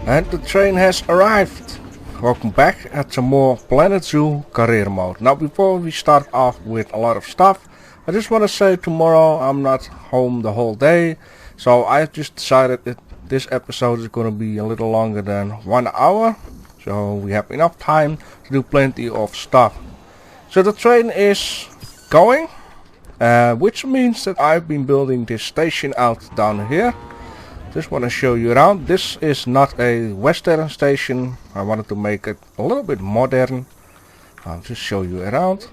And the train has arrived. Welcome back at some more Planetzoo career mode. Now before we start off with a lot of stuff, I just want to say tomorrow I'm not home the whole day. So I just decided that this episode is going to be a little longer than 1 hour. So we have enough time to do plenty of stuff. So the train is going, which means that I've been building this station out down here. Just want to show you around. This is not a Western station. I wanted to make it a little bit modern. I'll just show you around.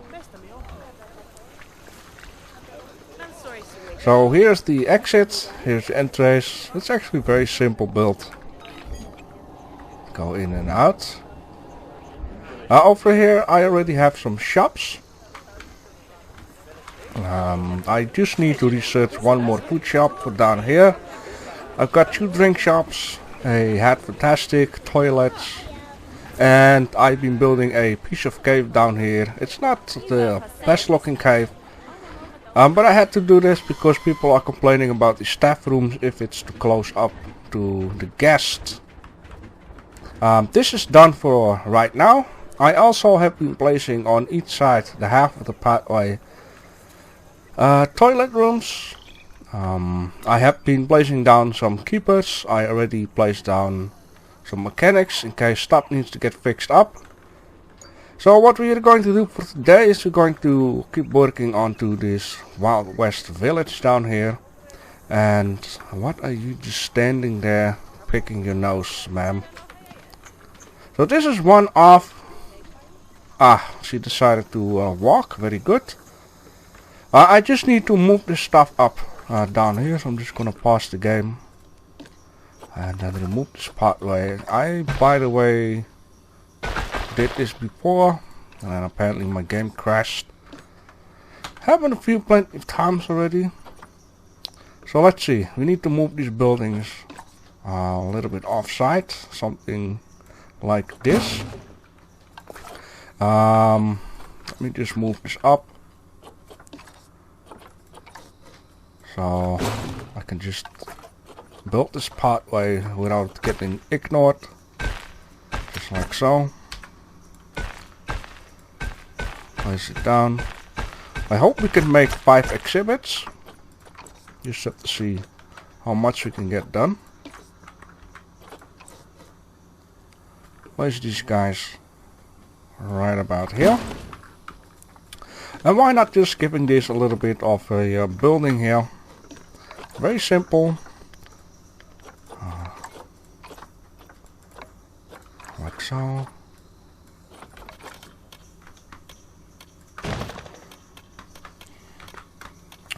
So here's the exit, here's the entrance. It's actually very simple build. Go in and out. Over here I already have some shops. I just need to research one more food shop for down here. I've got 2 drink shops, a Hat Fantastic, toilets, and I've been building a piece of cave down here. It's not the best looking cave, but I had to do this because people are complaining about the staff rooms if it's too close up to the guests. This is done for right now. I also have been placing on each side, the half of the pathway, toilet rooms. I have been placing down some keepers. I already placed down some mechanics in case stuff needs to get fixed up. So what we are going to do for today is we're going to keep working onto this Wild West village down here. And what are you just standing there picking your nose, ma'am? So this is one of... she decided to walk. Very good. I just need to move this stuff up down here, so I'm just gonna pause the game and then remove this pathway. I, by the way, did this before and apparently my game crashed. Happened plenty of times already. So let's see, we need to move these buildings a little bit off-site, something like this. Let me just move this up so I can just build this pathway without getting ignored, just like so. Place it down. I hope we can make 5 exhibits. Just have to see how much we can get done. Place these guys right about here. And why not just giving this a little bit of a building here. Very simple. Like so.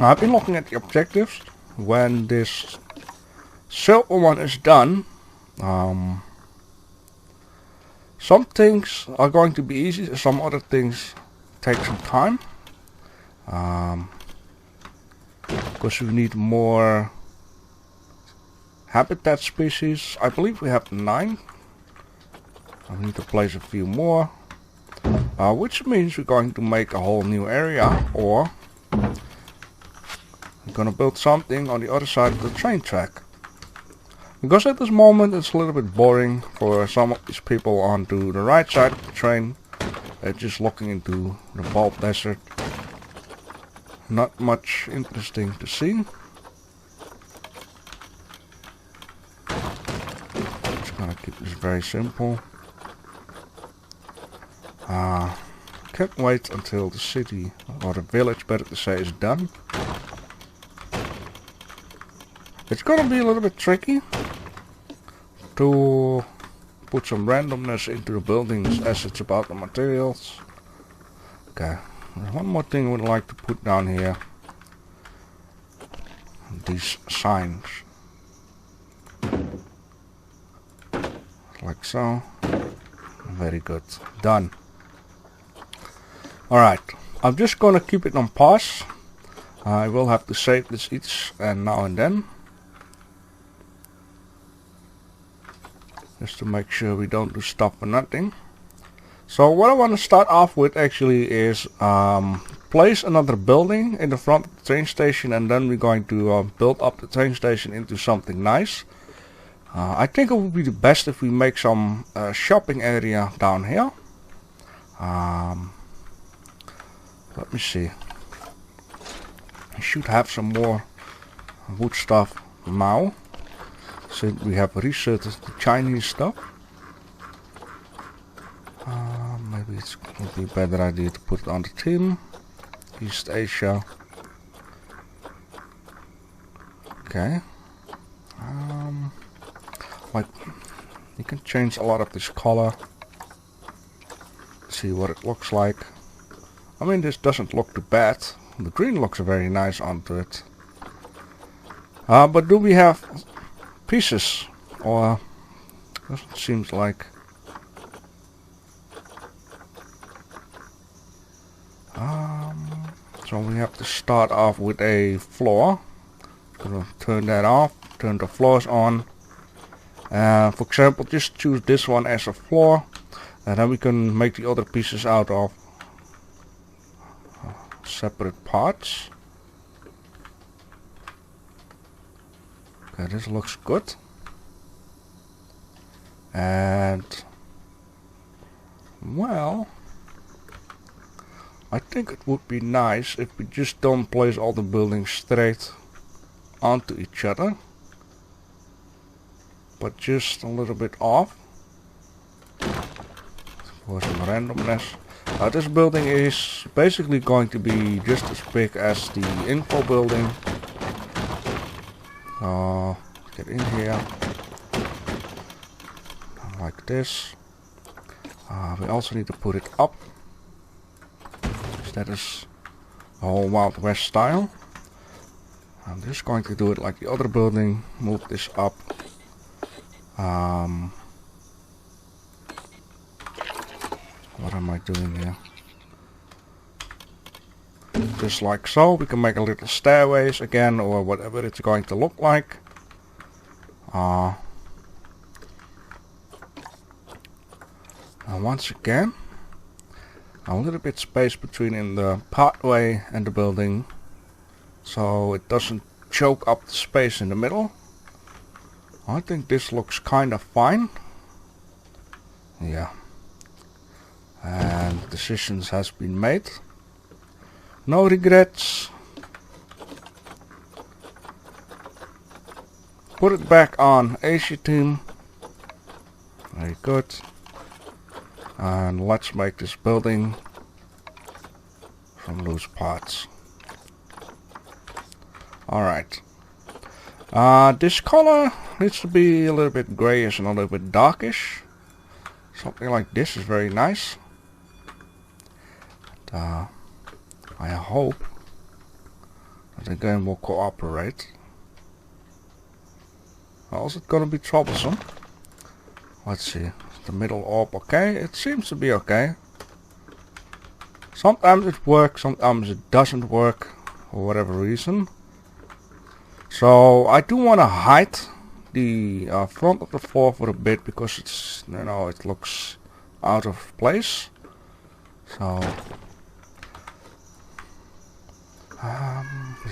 I've been looking at the objectives. When this silver one is done, some things are going to be easy, some other things take some time. Because we need more habitat species. I believe we have 9. I need to place a few more. Which means we're going to make a whole new area, or we're gonna build something on the other side of the train track. Because at this moment it's a little bit boring for some of these people onto the right side of the train. They're just looking into the bulb desert. Not much interesting to see. Just gonna keep this very simple. Can't wait until the city, or the village better to say, is done. It's gonna be a little bit tricky to put some randomness into the buildings as it's about the materials. Okay, there's one more thing I would like to put down here. These signs. Like so. Very good. Done. Alright, I'm just gonna keep it on pause. I will have to save this each and now and then. Just to make sure we don't do stuff for nothing. So what I want to start off with actually is place another building in the front of the train station, and then we're going to build up the train station into something nice. I think it would be the best if we make some shopping area down here. Let me see. I should have some more wood stuff now, since we have researched the Chinese stuff. Maybe it would be a better idea to put it on the team. East Asia. Okay. Like, you can change a lot of this color. See what it looks like. I mean, this doesn't look too bad. The green looks very nice onto it. But do we have pieces? Or doesn't seem like. So we have to start off with a floor. Gonna turn that off. Turn the floors on. For example, just choose this one as a floor, and then we can make the other pieces out of separate parts. Okay, this looks good. And well, I think it would be nice if we just don't place all the buildings straight onto each other, but just a little bit off for some randomness. This building is basically going to be just as big as the info building. Get in here like this. We also need to put it up. That is a whole Wild West style. I'm just going to do it like the other building. Move this up. What am I doing here? Just like so. We can make a little stairways again, or whatever it's going to look like. And once again, a little bit space between in the pathway and the building, so it doesn't choke up the space in the middle. I think this looks kind of fine. Yeah. And decisions has been made. No regrets. Put it back on Asia team. Very good. And let's make this building from loose parts. Alright. This color needs to be a little bit grayish and a little bit darkish. Something like this is very nice. And, I hope that the game will cooperate. Or is it gonna be troublesome? Let's see. The middle orb okay? It seems to be okay. Sometimes it works, sometimes it doesn't work for whatever reason. So I do want to hide the front of the floor for a bit, because it's, you know, it looks out of place. So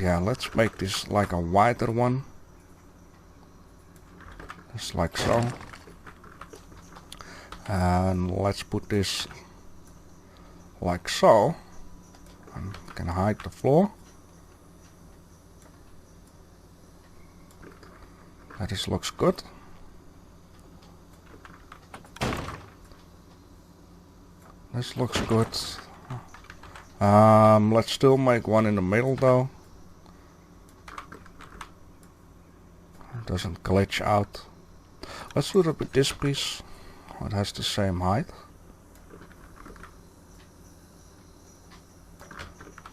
yeah, let's make this like a wider one. Just like so. And let's put this like so. And can hide the floor. That just looks good. This looks good. Let's still make one in the middle though. It doesn't glitch out. Let's do it with this piece. It has the same height.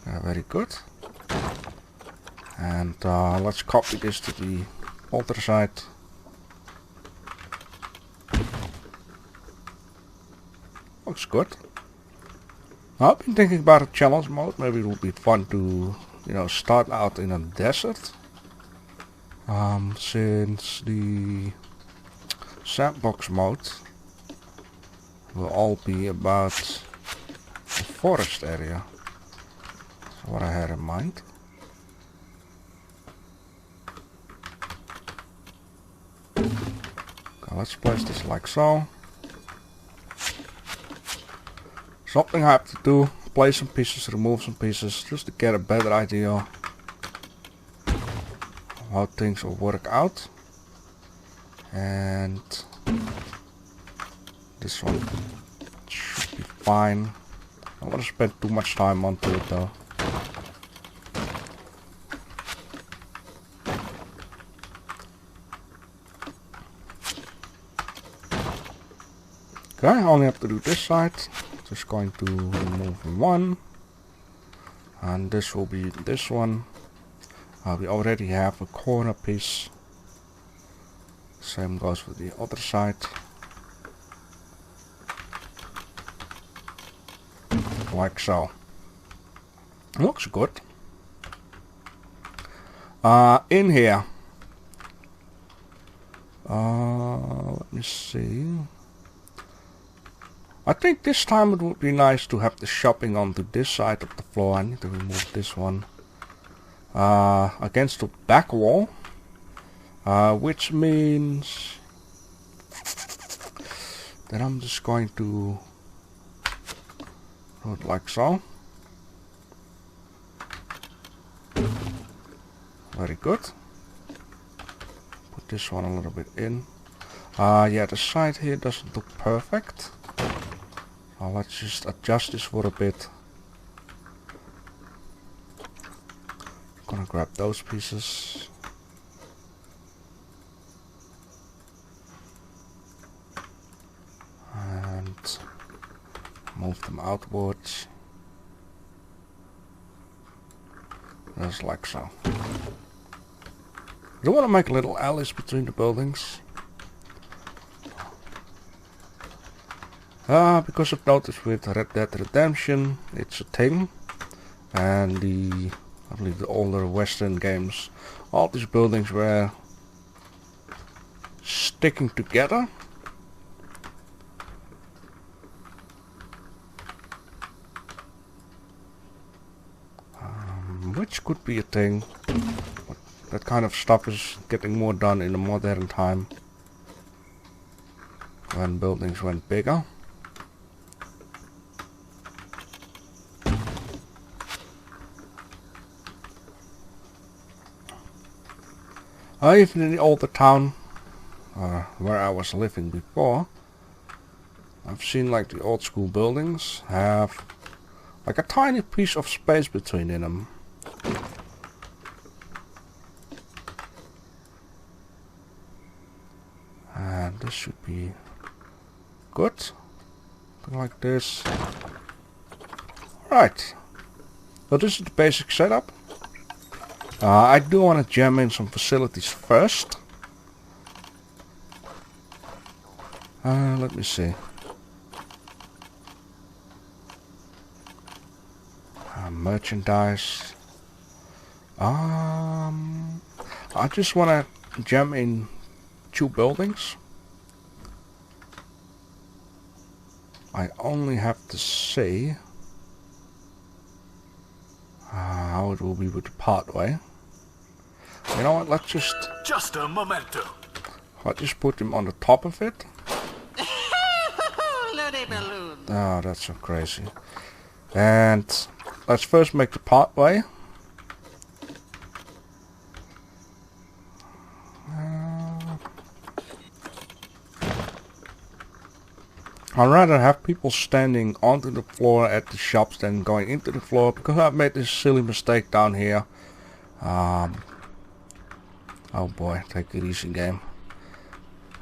Yeah, very good. And let's copy this to the other side. Looks good. I've been thinking about a challenge mode. Maybe it would be fun to, you know, start out in a desert. Since the sandbox mode will all be about the forest area. That's what I had in mind. Let's place this like so. Something I have to do, place some pieces, remove some pieces, just to get a better idea of how things will work out. And this one should be fine. I don't want to spend too much time onto it though. Okay, I only have to do this side. Just going to remove one. And this will be this one. We already have a corner piece. Same goes with the other side. Like so. Looks good. In here. Let me see. I think this time it would be nice to have the shopping onto this side of the floor. I need to remove this one. Against the back wall. Which means that I'm just going to do it like so. Very good. Put this one a little bit in. Yeah, the side here doesn't look perfect. Let's just adjust this for a bit. Gonna grab those pieces. And move them outwards. Just like so. I want to make little alleys between the buildings. Because I've noticed with Red Dead Redemption, it's a thing. And I believe the older Western games, all these buildings were sticking together. Which could be a thing. But that kind of stuff is getting more done in the modern time. When buildings went bigger. Even in the older town, where I was living before, I've seen like the old school buildings have like a tiny piece of space between them. And this should be good. Something like this. Right. So this is the basic setup. I do want to jam in some facilities first. Let me see. Merchandise. I just want to jam in 2 buildings. I only have to see how it will be with the pathway. You know what, let's just a momento. I'll just put him on the top of it. Oh, that's so crazy. And let's first make the pathway. I'd rather have people standing onto the floor at the shops than going into the floor, because I've made this silly mistake down here. Oh boy, take it easy, game.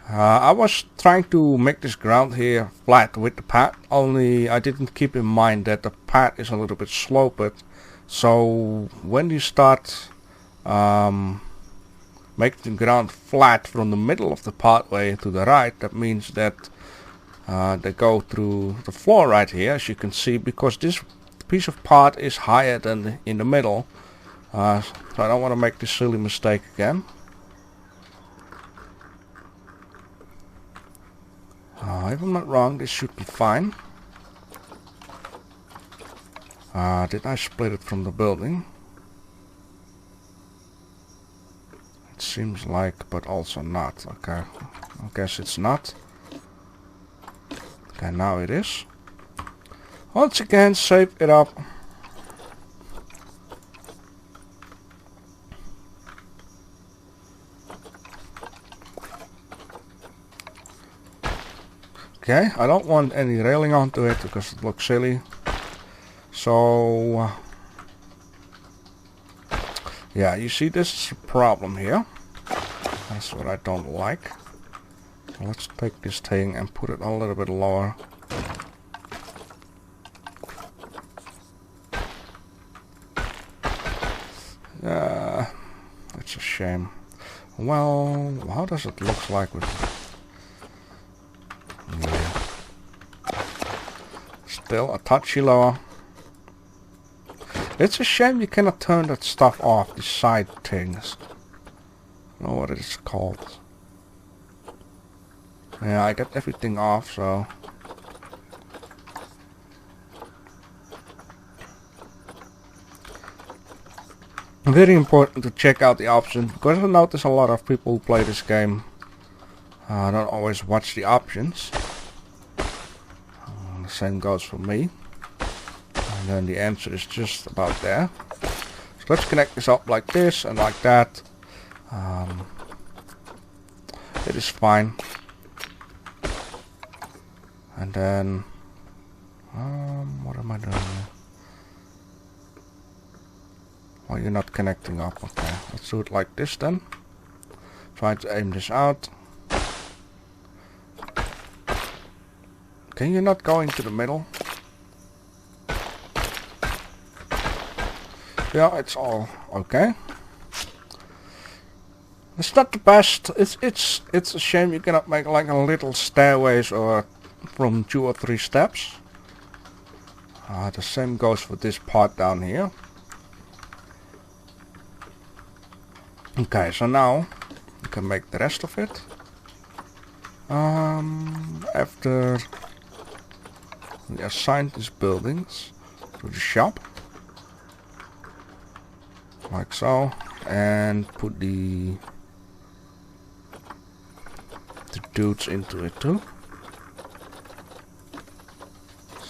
I was trying to make this ground here flat with the path, only I didn't keep in mind that the path is a little bit sloped. So when you start making the ground flat from the middle of the pathway to the right, that means that they go through the floor right here, as you can see, because this piece of path is higher than in the middle. So I don't want to make this silly mistake again. If I'm not wrong, this should be fine. Did I split it from the building? Let's seems like, but also not. Okay, I guess it's not. Okay, now it is. Once again, save it up. Okay, I don't want any railing onto it because it looks silly. So, yeah, you see this is a problem here. That's what I don't like. So let's take this thing and put it a little bit lower. It's a shame. Well, how does it look like with... Yeah. Still a touchy lower. It's a shame you cannot turn that stuff off, the side things. I don't know what it's called. Yeah, I got everything off, so... Very important to check out the options, because I notice a lot of people who play this game don't always watch the options. The same goes for me. And then the answer is just about there. So let's connect this up like this and like that. It is fine. And then what am I doing here? Oh, you're not connecting up. Okay, let's do it like this then. Try to aim this out. Okay, you're not going to the middle. Yeah, it's all okay. It's not the best. It's a shame you cannot make like a little stairways or from 2 or 3 steps. The same goes for this part down here. Okay, so now you can make the rest of it. After we assign these buildings to the shop, like so, and put the dudes into it too.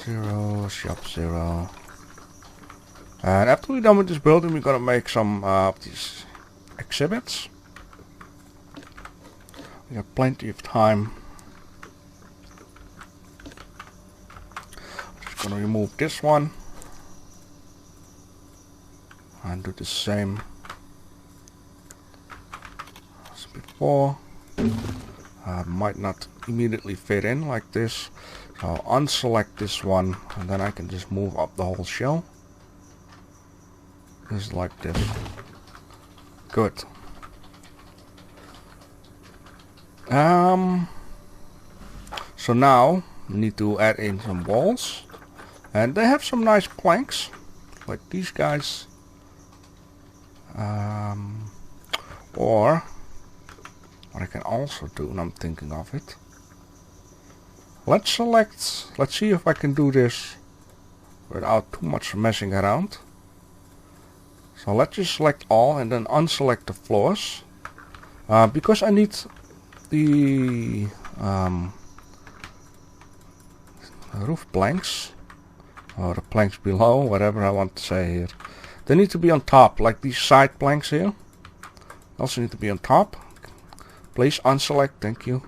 0, shop 0. And after we're done with this building, we're gonna make some of these exhibits. We have plenty of time. Just gonna remove this one and do the same as before. Might not immediately fit in like this, so I'll unselect this one and then I can just move up the whole shell just like this. Good. So now we need to add in some walls, and they have some nice planks like these guys. Or what I can also do, and I'm thinking of it. Let's see if I can do this without too much messing around. So let's just select all and then unselect the floors. Because I need the roof planks, or the planks below, whatever I want to say here. They need to be on top, like these side planks here. Also need to be on top. Please unselect, thank you.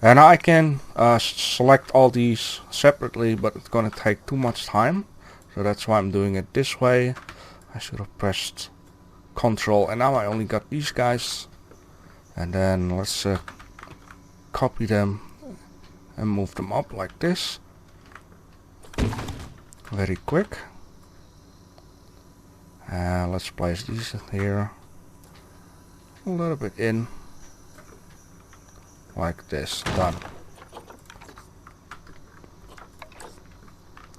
And I can select all these separately, but it's gonna take too much time. So that's why I'm doing it this way. I should have pressed Control, and now I only got these guys. And then let's copy them and move them up like this. Very quick. And let's place these here. A little bit in. Like this. Done.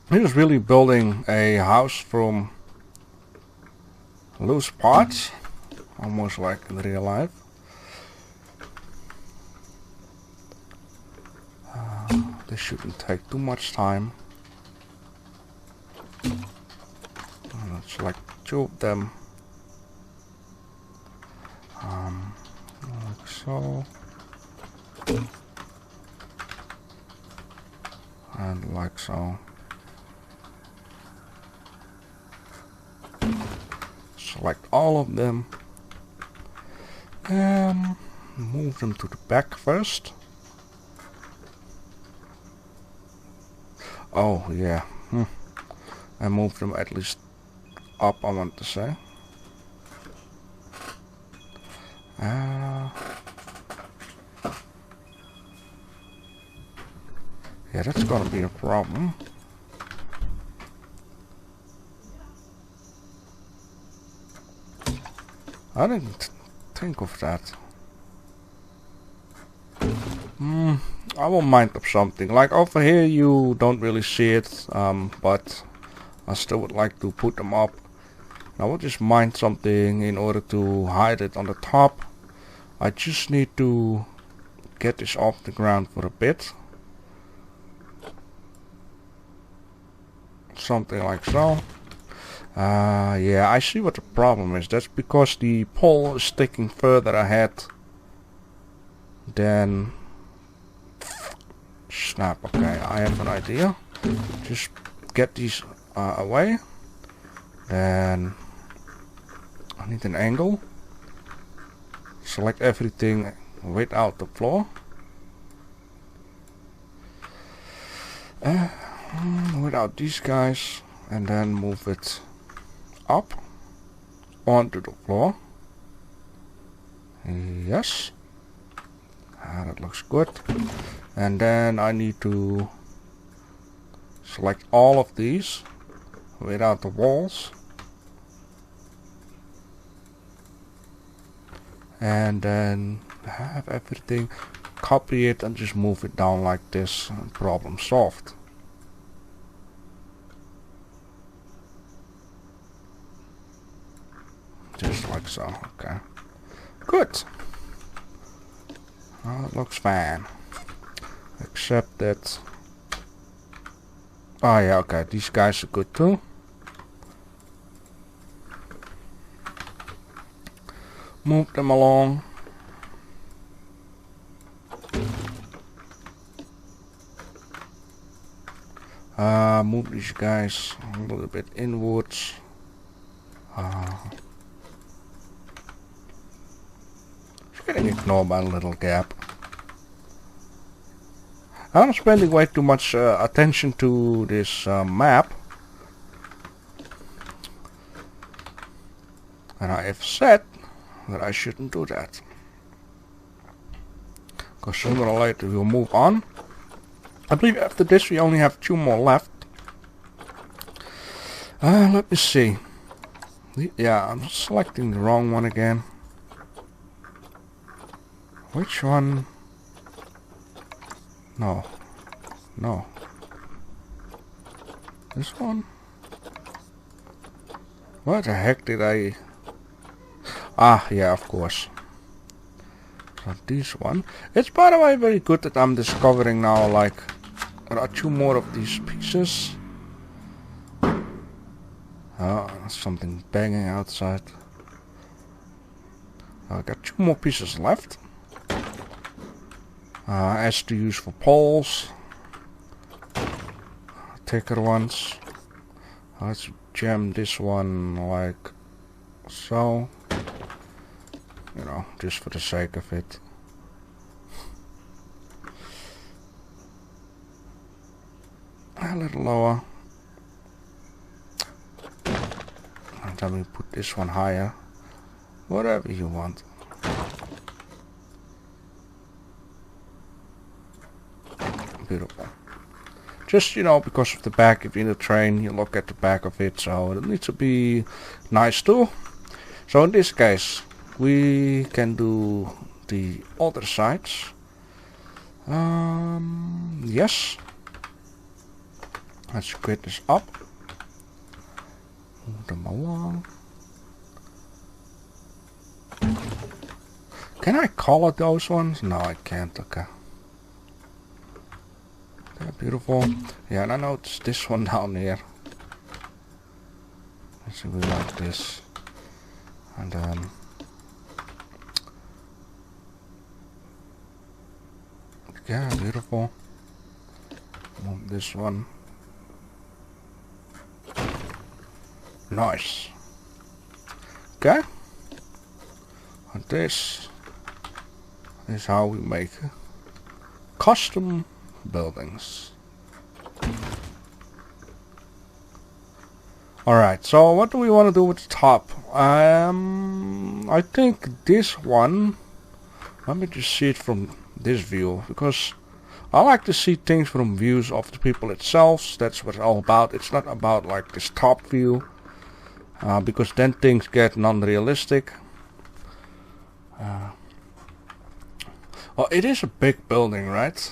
He was really building a house from loose parts, almost like in real life. This shouldn't take too much time. Let's select 2 of them. so. And like so. Select all of them. Move them to the back first. Oh yeah. And move them at least up, I want to say. Yeah, that's gonna be a problem. I didn't think of that. I will mind of something. Like over here you don't really see it, but I still would like to put them up. I will just mind something in order to hide it on the top. I just need to get this off the ground for a bit. Something like so. Yeah, I see what the problem is. That's because the pole is sticking further ahead than... Snap, okay, I have an idea. Just get these away. Then I need an angle. Select everything without the floor. Without these guys. And then move it up onto the floor. Yes. That looks good. And then I need to select all of these without the walls. And then have everything, copy it and just move it down like this, and problem solved. Just like so, okay. Good. It looks fine. Except that... Oh yeah, okay, these guys are good too. Move them along. Move these guys a little bit inwards. Just getting ignored by a little gap. I'm spending way too much attention to this map. And I have said that I shouldn't do that. Because sooner or later we'll move on. I believe after this we only have 2 more left. Let me see. Yeah, I'm selecting the wrong one again. Which one? No. No. This one? What the heck did I... Ah, yeah, of course. So this one. It's by the way very good that I'm discovering now, like, there are 2 more of these pieces. Oh, something banging outside. I got 2 more pieces left. As to use for poles. Thicker ones. Let's jam this one like so. You know, just for the sake of it. A little lower. And then we put this one higher. Whatever you want. Beautiful. Just, you know, because of the back, if you're in a train, you look at the back of it, so it needs to be nice too. So in this case, we can do the other sides. Yes. Let's get this up. Move them along. Can I color those ones? No, I can't. Okay. Okay, beautiful. Yeah, and I noticed this one down here. Let's see, we like this. And then... Yeah, beautiful. Want this one. Nice. Okay. And this is how we make custom buildings. Alright, so what do we want to do with the top? I think this one, let me just see it from this view, because I like to see things from views of the people itself. That's what it's all about. It's not about like this top view, because then things get non-realistic. Well, it is a big building, right?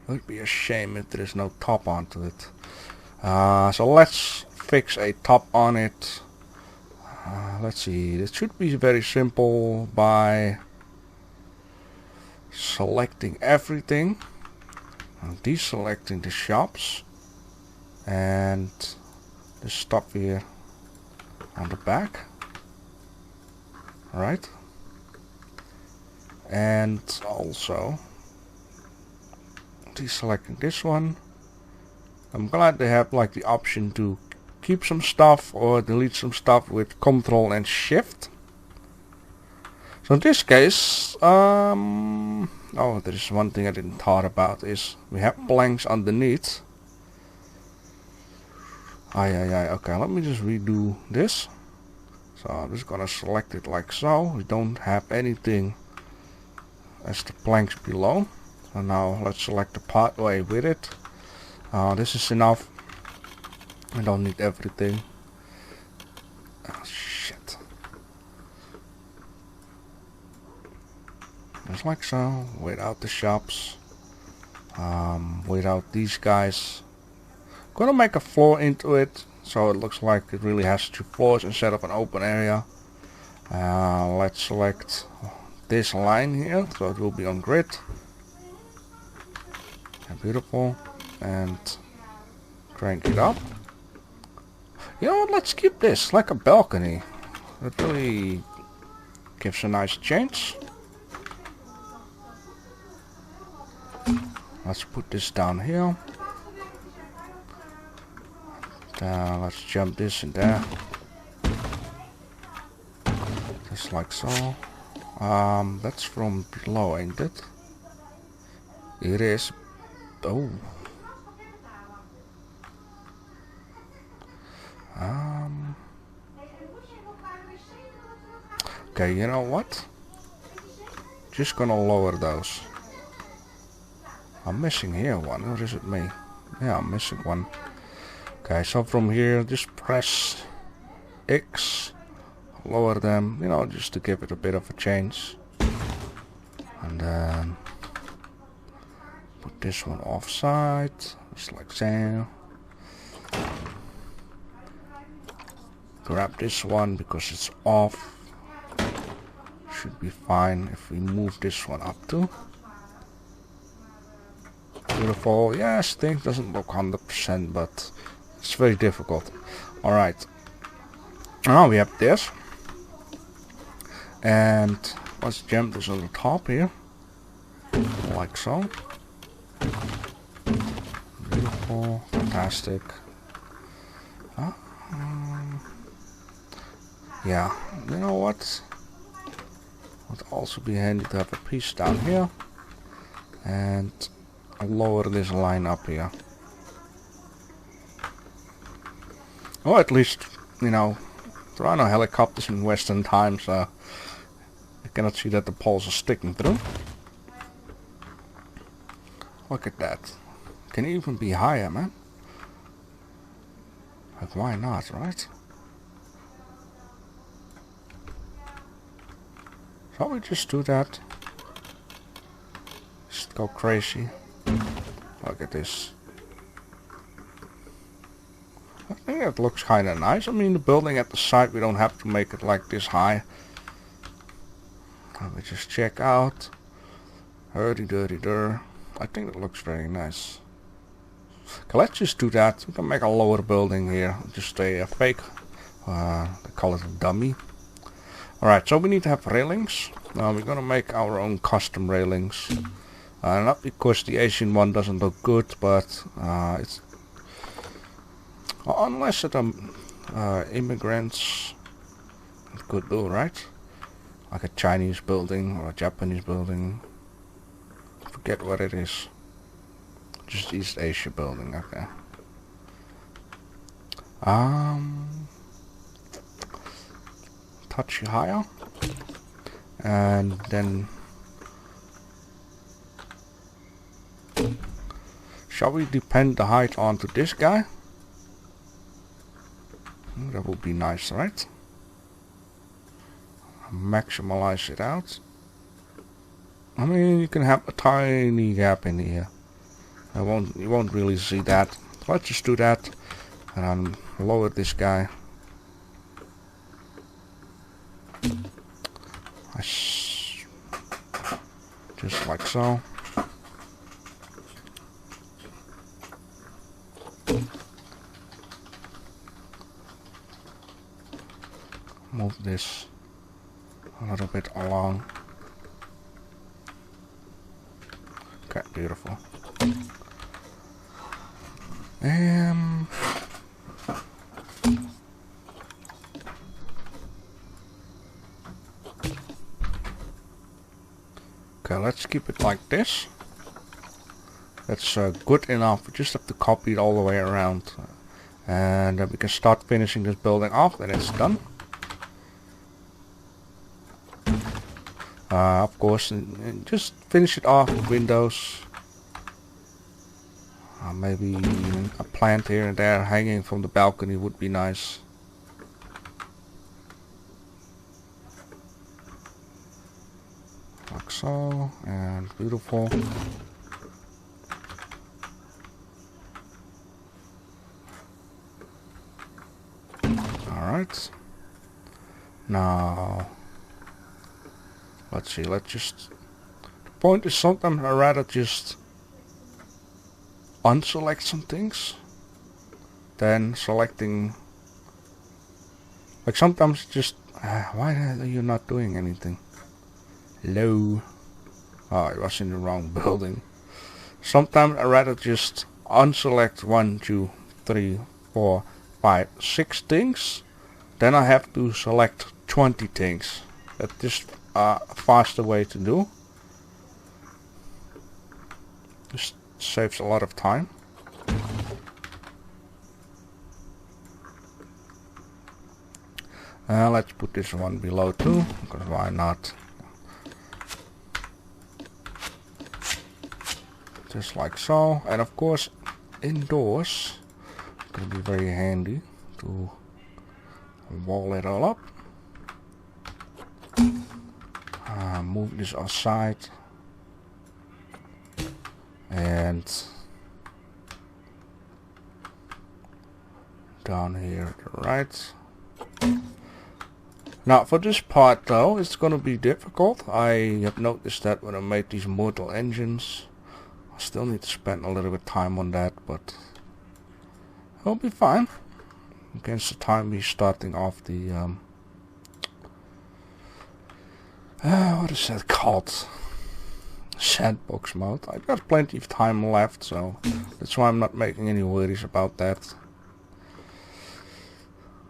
It would be a shame if there is no top onto it. So let's fix a top on it. Let's see, it should be very simple by selecting everything, deselecting the shops, and the stuff here on the back. Alright, and also deselecting this one. I'm glad they have like the option to keep some stuff or delete some stuff with Ctrl and Shift. So in this case, oh, there is one thing I didn't thought about, is we have blanks underneath. Okay, let me just redo this. So I'm just gonna select it like so. We don't have anything as the blanks below. So now let's select the pathway with it. This is enough. I don't need everything. Oh shit. Just like so, without the shops, without these guys. Gonna make a floor into it, so it looks like it really has 2 floors instead of an open area. Let's select this line here, so it will be on grid. Beautiful, and crank it up. You know what, let's keep this like a balcony. It really gives a nice change. Let's put this down here. Let's jump this in there. Just like so. That's from below, ain't it? It is. Oh. Okay, you know what? Just gonna lower those. I'm missing here one, or is it me? Yeah, I'm missing one. Okay, so from here, just press X, lower them, you know, just to give it a bit of a change. And then put this one offside, just like so. Grab this one because it's off. Should be fine if we move this one up too. Beautiful. Yes, things doesn't look 100%, but it's very difficult. Alright. Now we have this. And let's jump this on the top here. Like so. Beautiful. Fantastic. Yeah, you know what? Would also be handy to have a piece down here. And I'll lower this line up here. Or at least, you know, there are no helicopters in Western times, so you cannot see that the poles are sticking through. Look at that. Can it even be higher, man? Like, why not, right? Shall we just do that? Just go crazy. Look at this. I think it looks kinda nice. I mean, the building at the side, we don't have to make it like this high. Let me just check out. Hurdy-durdy-dur. I think it looks very nice. Okay, let's just do that. We can make a lower building here. Just a fake. They call it a dummy. Alright, so we need to have railings. We're gonna make our own custom railings. Not because the Asian one doesn't look good, but it's unless it immigrants, it could do, right? Like a Chinese building or a Japanese building. Forget what it is. Just East Asia building, okay. Touch higher, and then shall we depend the height onto this guy? That would be nice, right? Maximize it out. I mean, you can have a tiny gap in here. You won't really see that. So let's just do that, and lower this guy. Just like so. Move this a little bit along. Okay, beautiful. Okay, let's keep it like this. That's good enough. We just have to copy it all the way around. And then we can start finishing this building off, then it's done. Of course, just finish it off with windows. Maybe a plant here and there hanging from the balcony would be nice. Like so, and beautiful. Alright. Now, let's see, let's just... The point is sometimes I'd rather just unselect some things than selecting. Like sometimes just why are you not doing anything? Hello. Oh, I was in the wrong building. Sometimes I'd rather just unselect 1, 2, 3, 4, 5, 6 things. Then I have to select 20 things. That's just a faster way to do. Just saves a lot of time. Let's put this one below too, because why not? Just like so. And of course, indoors, it's going to be very handy to wall it all up. Move this aside. And down here to the right. Now for this part though, it's gonna be difficult. I have noticed that when I made these mortal engines, I still need to spend a little bit of time on that, but it'll be fine. Against the time we're starting off the what is that called? Sandbox mode. I've got plenty of time left, so that's why I'm not making any worries about that.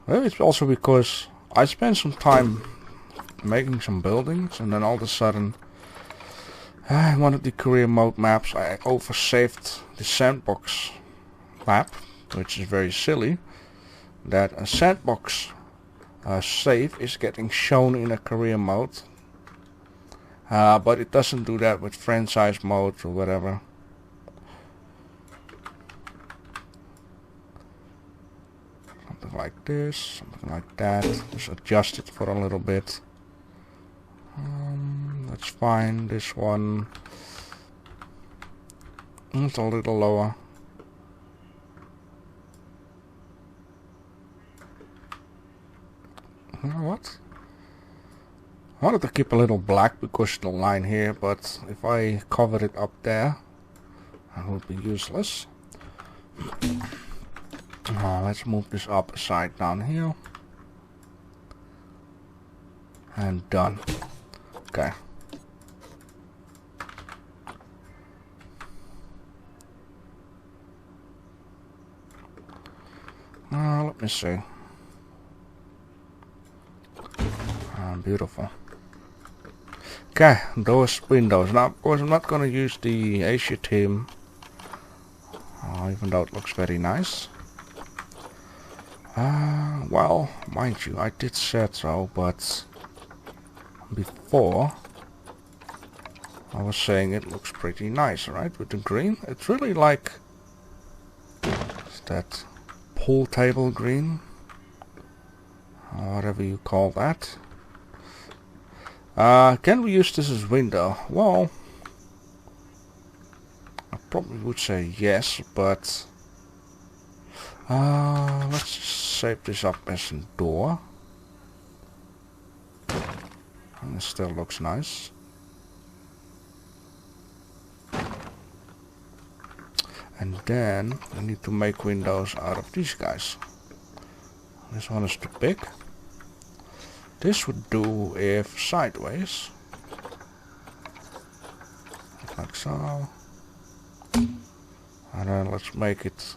Well, it's also because I spent some time making some buildings, and then all of a sudden one of the career mode maps, I oversaved the sandbox map, which is very silly. That a sandbox save is getting shown in a career mode. But it doesn't do that with franchise mode or whatever. Something like this, something like that. Just adjust it for a little bit. That's fine. This one, it's a little lower. You know what? I wanted to keep a little black because of the line here, but if I cover it up there, it would be useless. Let's move this up a side down here. And done. Okay. Let me see. Beautiful. Okay, those windows. Now, of course, I'm not gonna use the Asia theme, even though it looks very nice. Well, mind you, I did said so, but before I was saying it looks pretty nice, right? With the green, it's really like that pool table green, or whatever you call that. Can we use this as window? Well, I probably would say yes, but let's save this up as a door. And it still looks nice. And then we need to make windows out of these guys. This one is too big. This would do if sideways. Like so. And then let's make it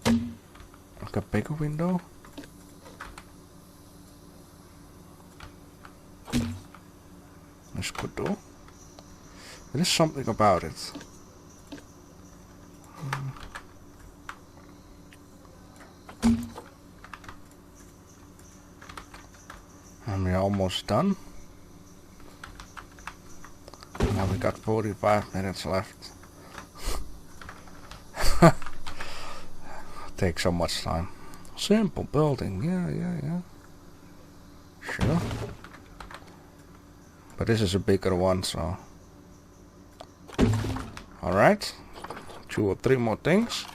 like a bigger window. This could do. There is something about it. And we're almost done. Now we got 45 minutes left. Takes so much time. Simple building, yeah. Sure. But this is a bigger one, so. Alright. 2 or 3 more things.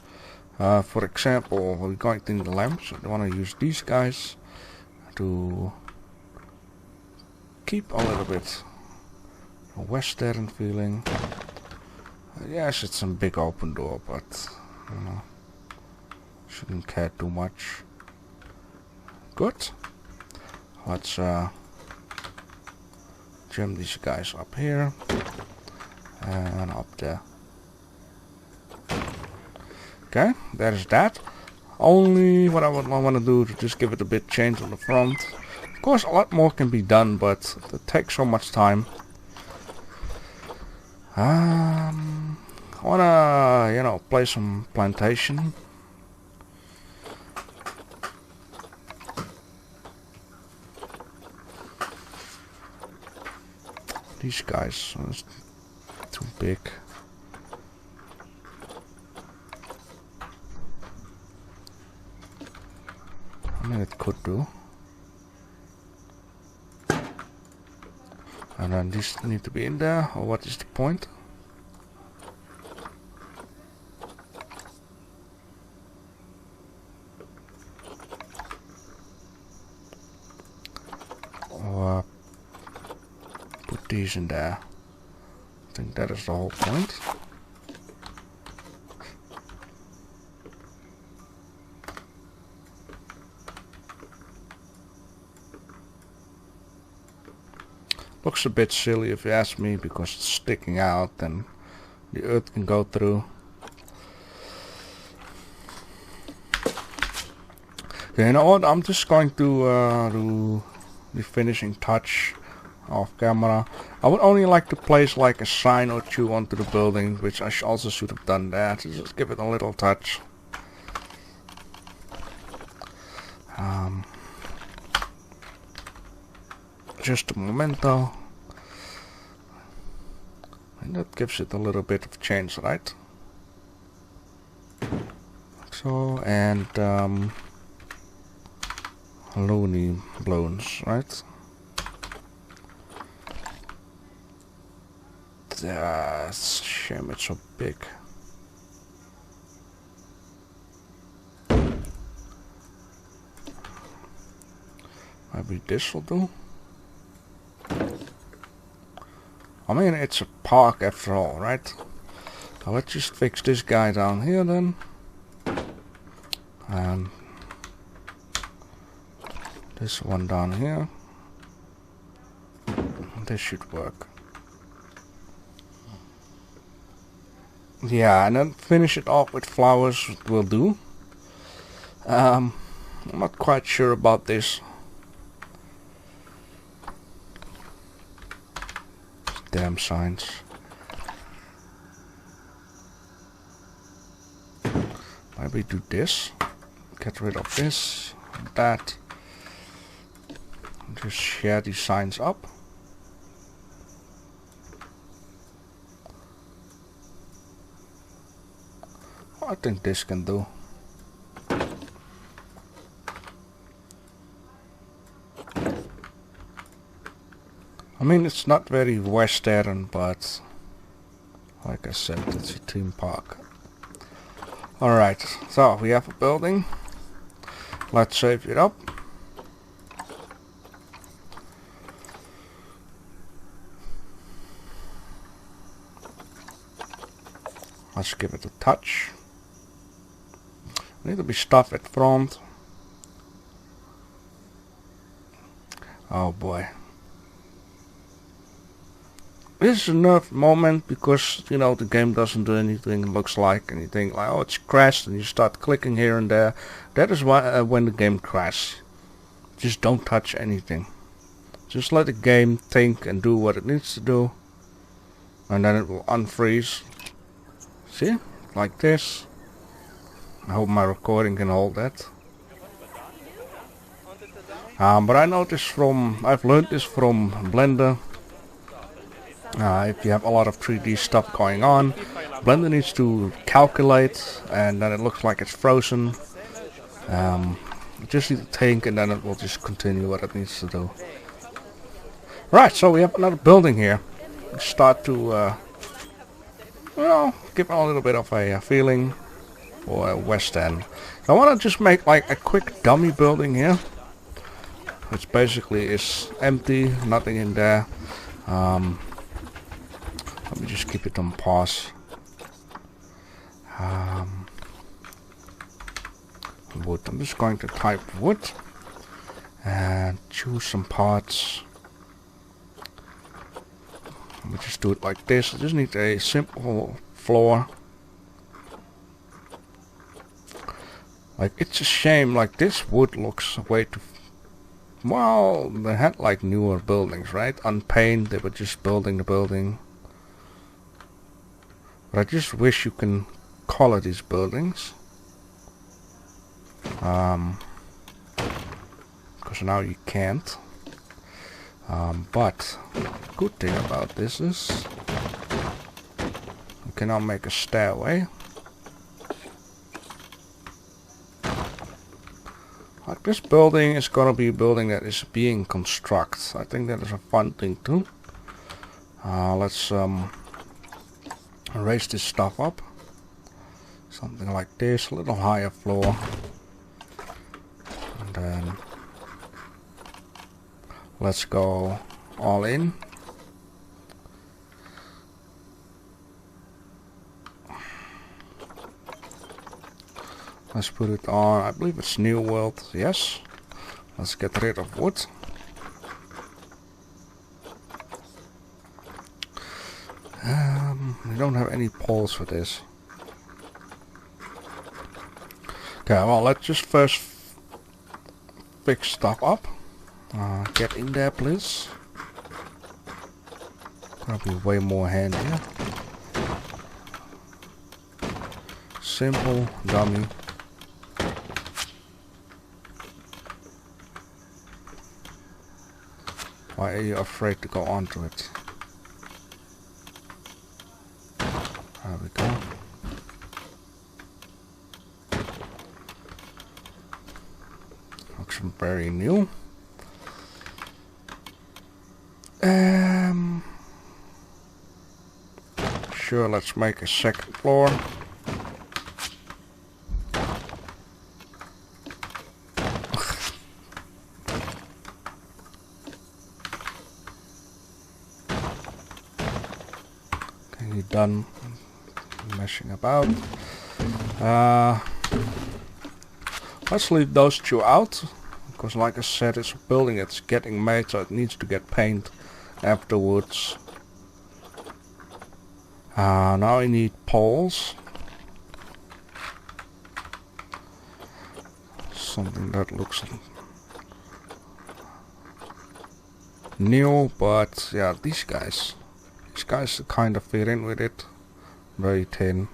For example, we're going to need the lamps. I want to use these guys to keep a little bit a western feeling. Yes, it's a big open door, but you know, shouldn't care too much. Good. Let's jam these guys up here and up there. Okay, there's that. Only what I want to do to just give it a bit change on the front. Of course, a lot more can be done, but it takes so much time. I wanna, you know, play some Plantation. These guys are too big. I mean, it could do. And then these need to be in there, or what is the point? Or put these in there. I think that is the whole point. Looks a bit silly if you ask me, because it's sticking out and the earth can go through. Okay, you know what? I'm just going to do the finishing touch off camera. I would only like to place like a sign or two onto the building, which I also should have done that. So just give it a little touch. Just a memento. And that gives it a little bit of change, right? So, and loony balloons, right? Shame it's so big. Maybe this will do. I mean, it's a park after all, right? So let's just fix this guy down here then. And this one down here. This should work. Yeah, and then finish it off with flowers will do. I'm not quite sure about this. Damn signs. Maybe do this. Get rid of this, that. Just share these signs up. I think this can do. I mean, it's not very Western, but like I said, it's a theme park. Alright, so we have a building. Let's save it up. Let's give it a touch. Need to be stuff at front. Oh boy. This is a nerve moment because, you know, the game doesn't do anything, it looks like, and you think like, oh, it's crashed, and you start clicking here and there. That is why when the game crashes. Just don't touch anything. Just let the game think and do what it needs to do, and then it will unfreeze. See? Like this. I hope my recording can hold that. But I know this from, I've learned this from Blender. If you have a lot of 3D stuff going on, Blender needs to calculate, and then it looks like it's frozen. You just need to think, and then it will just continue what it needs to do. Right, so we have another building here. We start to, well, give it a little bit of a feeling for West End. So I want to just make like a quick dummy building here, which basically is empty, nothing in there. Let me just keep it on pause. Wood. I'm just going to type wood and choose some parts. Let me just do it like this. I just need a simple floor. Like, it's a shame, like this wood looks way too... Well, they had like newer buildings, right? Unpainted, they were just building the building. But I just wish you can color these buildings. Because now you can't. But good thing about this is you can now make a stairway. Like this building is gonna be a building that is being constructed. I think that is a fun thing too. Let's raise this stuff up. Something like this, a little higher floor. And then let's go all in. Let's put it on, I believe it's New World, yes. Let's get rid of wood. We don't have any poles for this. Okay, well, let's just first fix stuff up. Get in there, please. Gonna be way more handier. Simple, dummy. Why are you afraid to go onto it? There we go. Looks very new. Sure, let's make a second floor. Done messing about. Let's leave those two out, because like I said, it's a building that's getting made, so it needs to get painted afterwards. Now I need poles. something that looks new, but yeah, these guys kind of fit in with it. Very thin.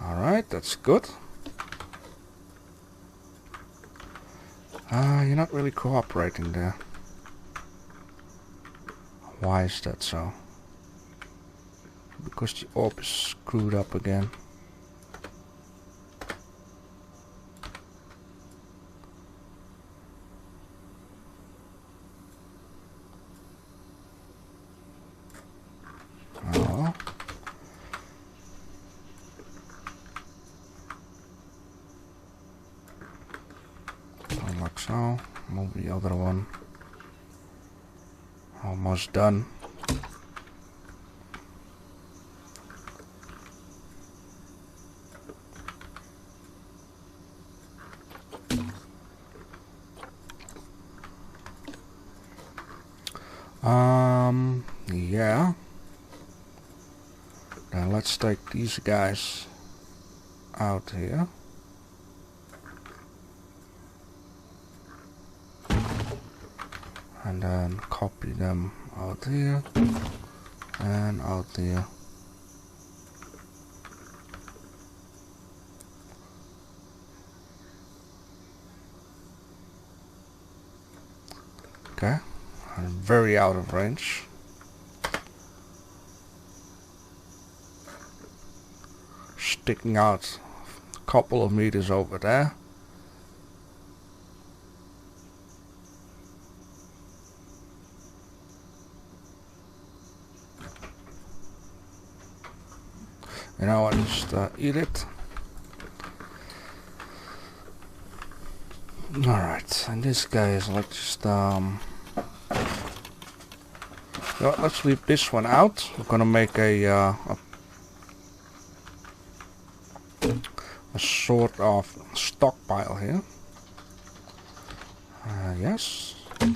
Alright, that's good. You're not really cooperating there. Why is that so? Because the orb is screwed up again. Oh. Like so. Move the other one. Almost done. Yeah. Now let's take these guys out here. And then copy them out here and out here. Okay, I'm very out of range. Sticking out a couple of meters over there. You know, I just eat it. Alright, and this guy is like just well, let's leave this one out. We're gonna make a sort of stockpile here. Yes. So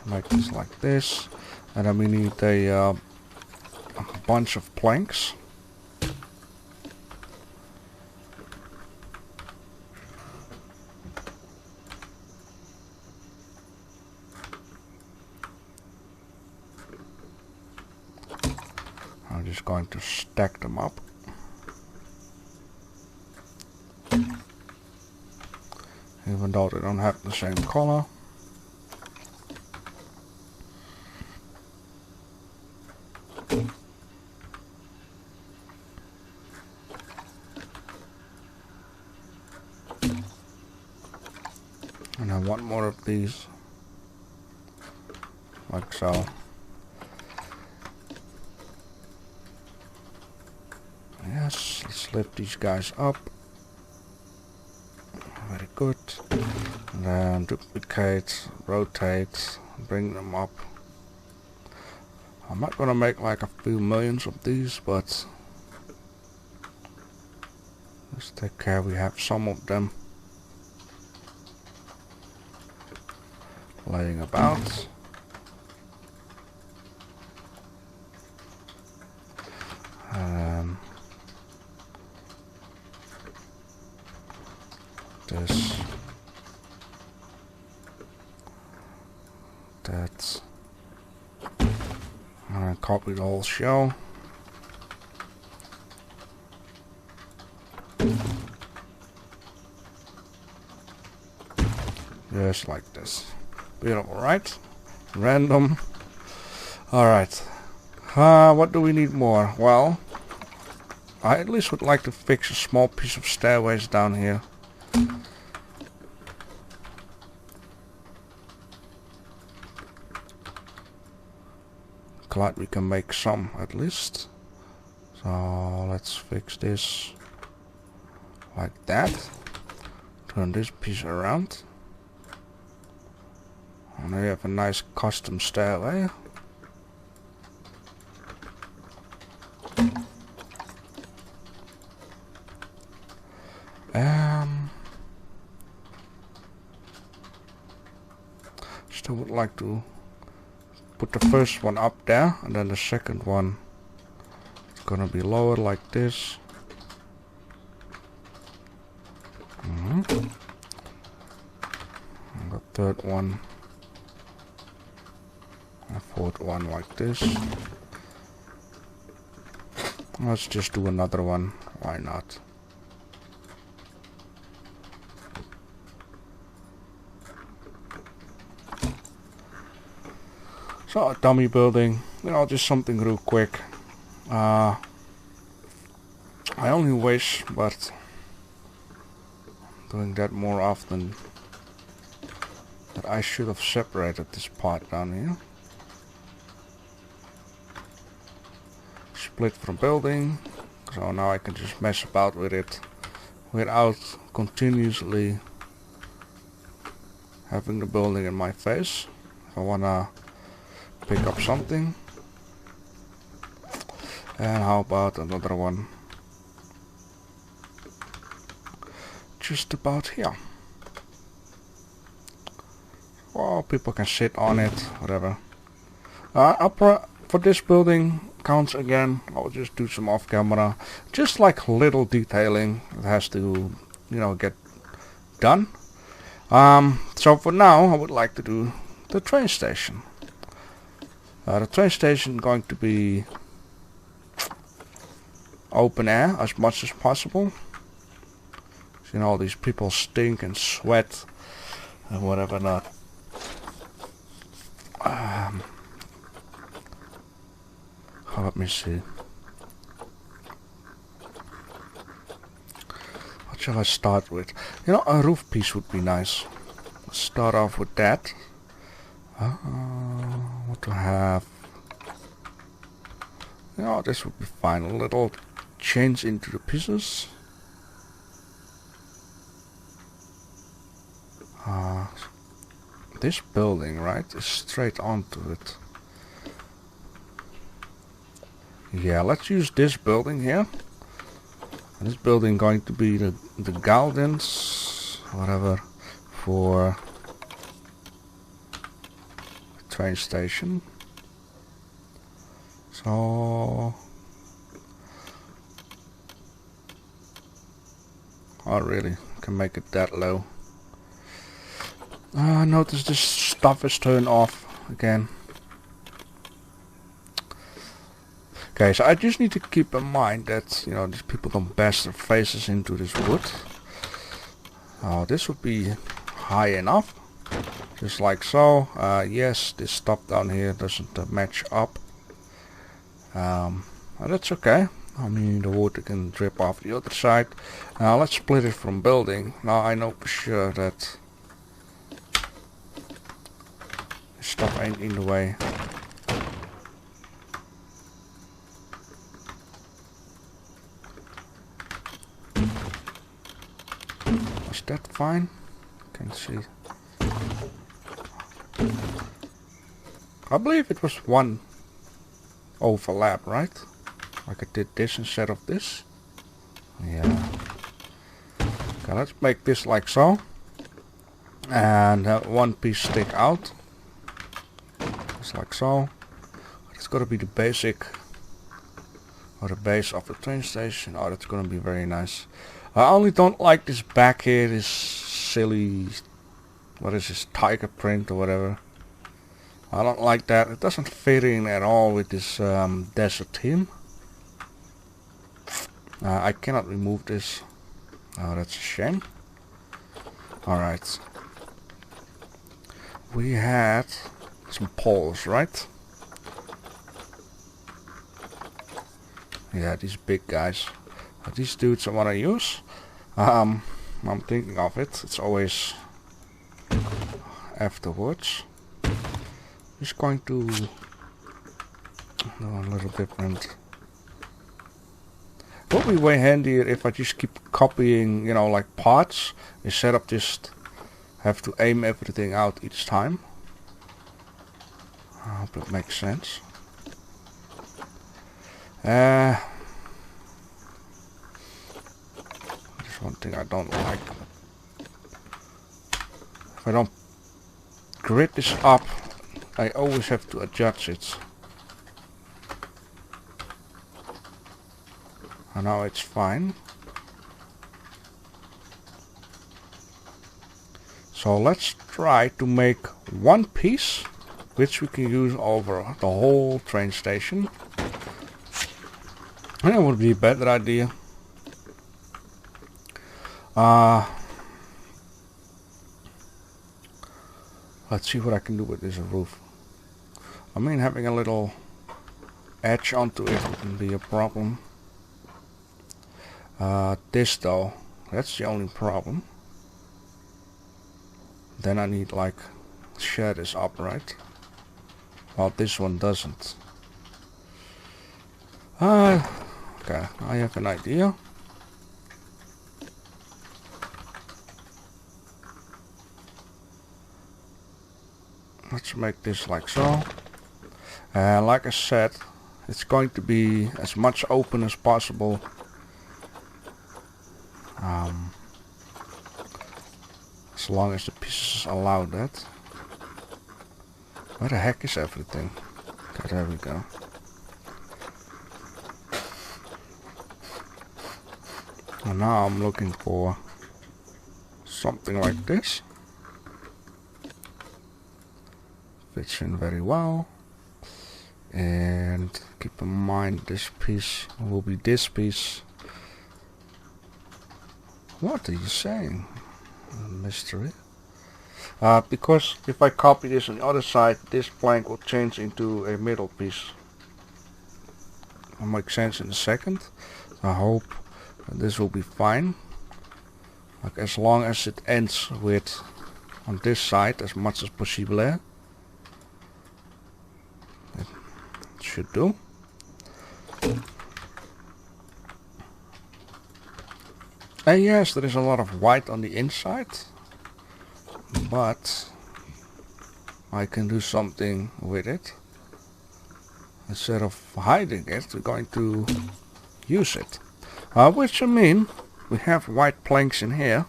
make this like this, and then we need a bunch of planks. I'm just going to stack them up. Even though they don't have the same color. And I want more of these. Like so. Yes, let's lift these guys up. Very good. And then duplicate, rotate, bring them up. I'm not gonna make like a few millions of these, but let's take care we have some of them laying about. This, that, and copy the whole shell. Just like this. Beautiful, right? Random. Alright. What do we need more? Well, I at least would like to fix a small piece of stairways down here. Glad we can make some at least. So let's fix this like that. Turn this piece around. And there you have a nice custom stairway. Still would like to put the first one up there, and then the second one Gonna be lower like this. The third one. A fourth one like this. Let's just do another one. Why not? So a dummy building, you know, just something real quick. I only wish, but doing that more often, that I should have separated this part down here. Split from building, so now I can just mess about with it without continuously having the building in my face. If I wanna pick up something. And how about another one? Just about here. Well, people can sit on it, whatever. For this building counts again, I'll just do some off camera. Just like little detailing that has to, you know, get done. So for now, I would like to do the train station. The train station is going to be open air as much as possible. You know, all these people stink and sweat and whatever not. Let me see. What shall I start with? You know, a roof piece would be nice. Let's start off with that. What to have? You know, this would be fine. A little change into the pieces. This building, right, is straight onto it. Yeah, let's use this building here. And this building going to be the gardens, whatever, for the train station. So I really can make it that low. Notice this stuff is turned off again. Okay, so I just need to keep in mind that, you know, these people don't bash their faces into this wood. This would be high enough, just like so. Yes, this stuff down here doesn't match up. That's okay. I mean, the water can drip off the other side. Now let's split it from building. Now I know for sure that this stuff ain't in the way. Is that fine? Can't see. I believe it was one overlap, right? Like I did this instead of this. Yeah. Okay, let's make this like so. And one piece stick out. Just like so. It's gotta be the basic, or the base of the train station. Oh, that's gonna be very nice. I only don't like this back here, this silly, what is this, tiger print or whatever. I don't like that. It doesn't fit in at all with this desert theme. I cannot remove this. Oh, that's a shame. Alright. We had some poles, right? Yeah, these big guys. These dudes I want to use. I'm thinking of it. It's always afterwards. Just going to do a little different. Would be way handier if I just keep copying, you know, like parts instead of just have to aim everything out each time. I hope it makes sense. There's one thing I don't like. If I don't grid this up, I always have to adjust it. And now it's fine. So let's try to make one piece which we can use over the whole train station. And that would be a better idea. Let's see what I can do with this roof. I mean, having a little edge onto it wouldn't be a problem. This though, that's the only problem. Then I need like share this up, right? Well, this one doesn't. Okay, I have an idea. Let's make this like so. And like I said, it's going to be as much open as possible. As long as the pieces allow that. Where the heck is everything? Okay, there we go. And now I'm looking for something like this. Fits in very well. And keep in mind this piece will be this piece. What are you saying? Mystery. Because if I copy this on the other side, this plank will change into a middle piece. It'll make sense in a second. I hope this will be fine. Like as long as it ends with on this side as much as possible. It should do. And yes, there is a lot of white on the inside, but I can do something with it. Instead of hiding it, we're going to use it. Which I mean, we have white planks in here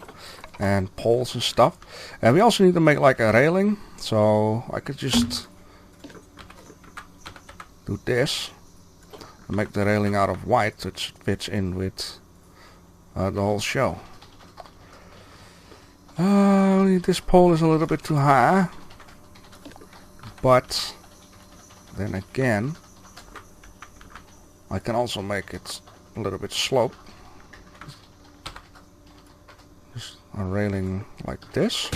and poles and stuff, and we also need to make like a railing. So I could just do this and make the railing out of white so it fits in with the whole show. This pole is a little bit too high, but then again I can also make it a little bit sloped. Just a railing like this.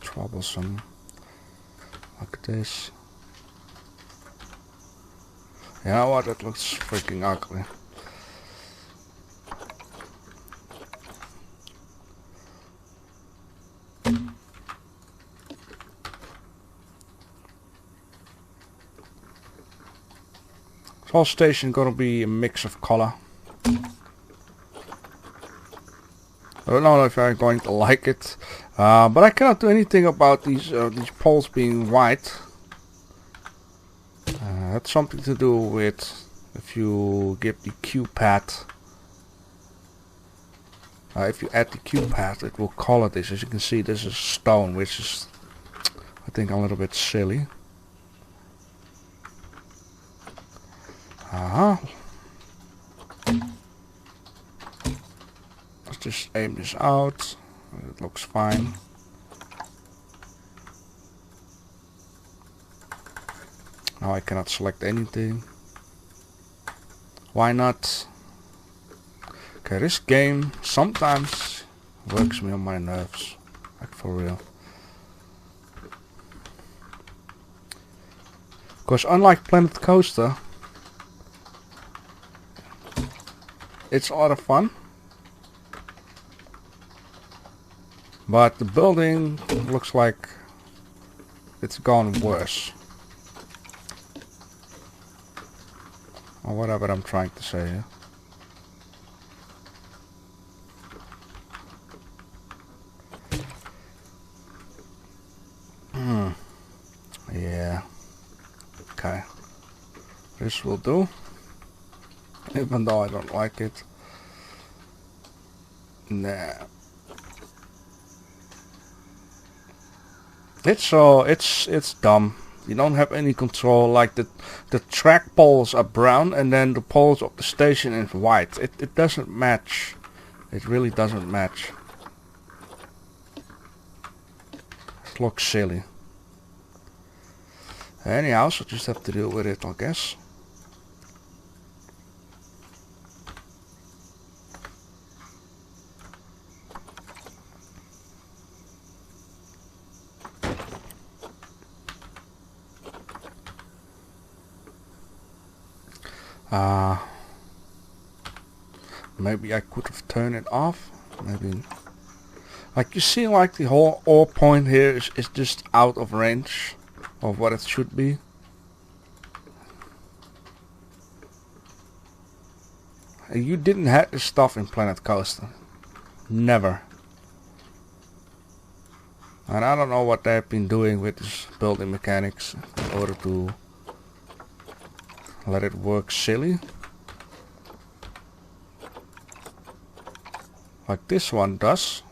Troublesome. Like this. You know what? That looks freaking ugly. This whole station gonna be a mix of color. I don't know if I'm going to like it, but I cannot do anything about these poles being white. That's something to do with if you give the Q pad. If you add the Q pad, it will color this. As you can see, this is stone, which is, I think, a little bit silly. Let's just aim this out. It looks fine. Now I cannot select anything. Why not? Okay, this game sometimes works me on my nerves. Like for real. Because unlike Planet Coaster, it's a lot of fun. But the building looks like it's gone worse. Or whatever I'm trying to say here. Yeah. Okay. This will do. Even though I don't like it. Nah. It's dumb. You don't have any control. Like the track poles are brown and then the poles of the station is white. It doesn't match. It really doesn't match. It looks silly. Anyhow, so just have to deal with it, I guess. Maybe I could have turned it off. Maybe. Like you see, like the whole ore point here is just out of range of what it should be. You didn't have this stuff in Planet Coaster. Never. And I don't know what they've been doing with this building mechanics in order to let it work silly. Like this one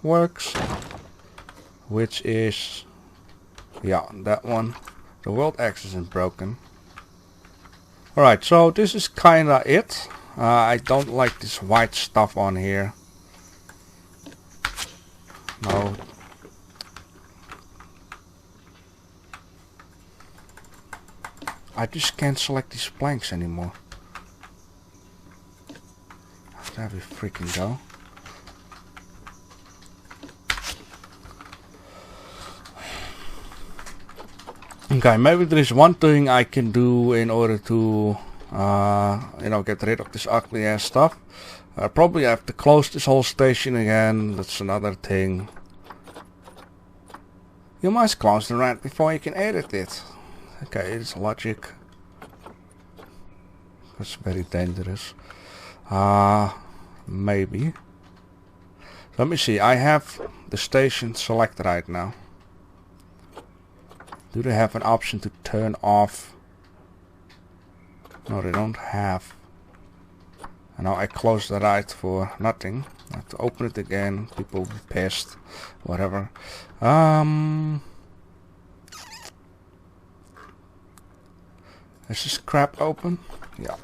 works, which is, yeah, that one. The world axis isn't broken. Alright, so this is kinda it. I don't like this white stuff on here. No. I just can't select these planks anymore. There we freaking go. Okay, maybe there is one thing I can do in order to, you know, get rid of this ugly ass stuff. Probably I have to close this whole station again. That's another thing. You must close the ramp before you can edit it. Okay, it's logic. That's very dangerous. Maybe. Let me see. I have the station selected right now. Do they have an option to turn off? No, they don't have. And now I close the ride for nothing. I have to open it again. People will be pissed. Whatever. Is this crap open? Yeah.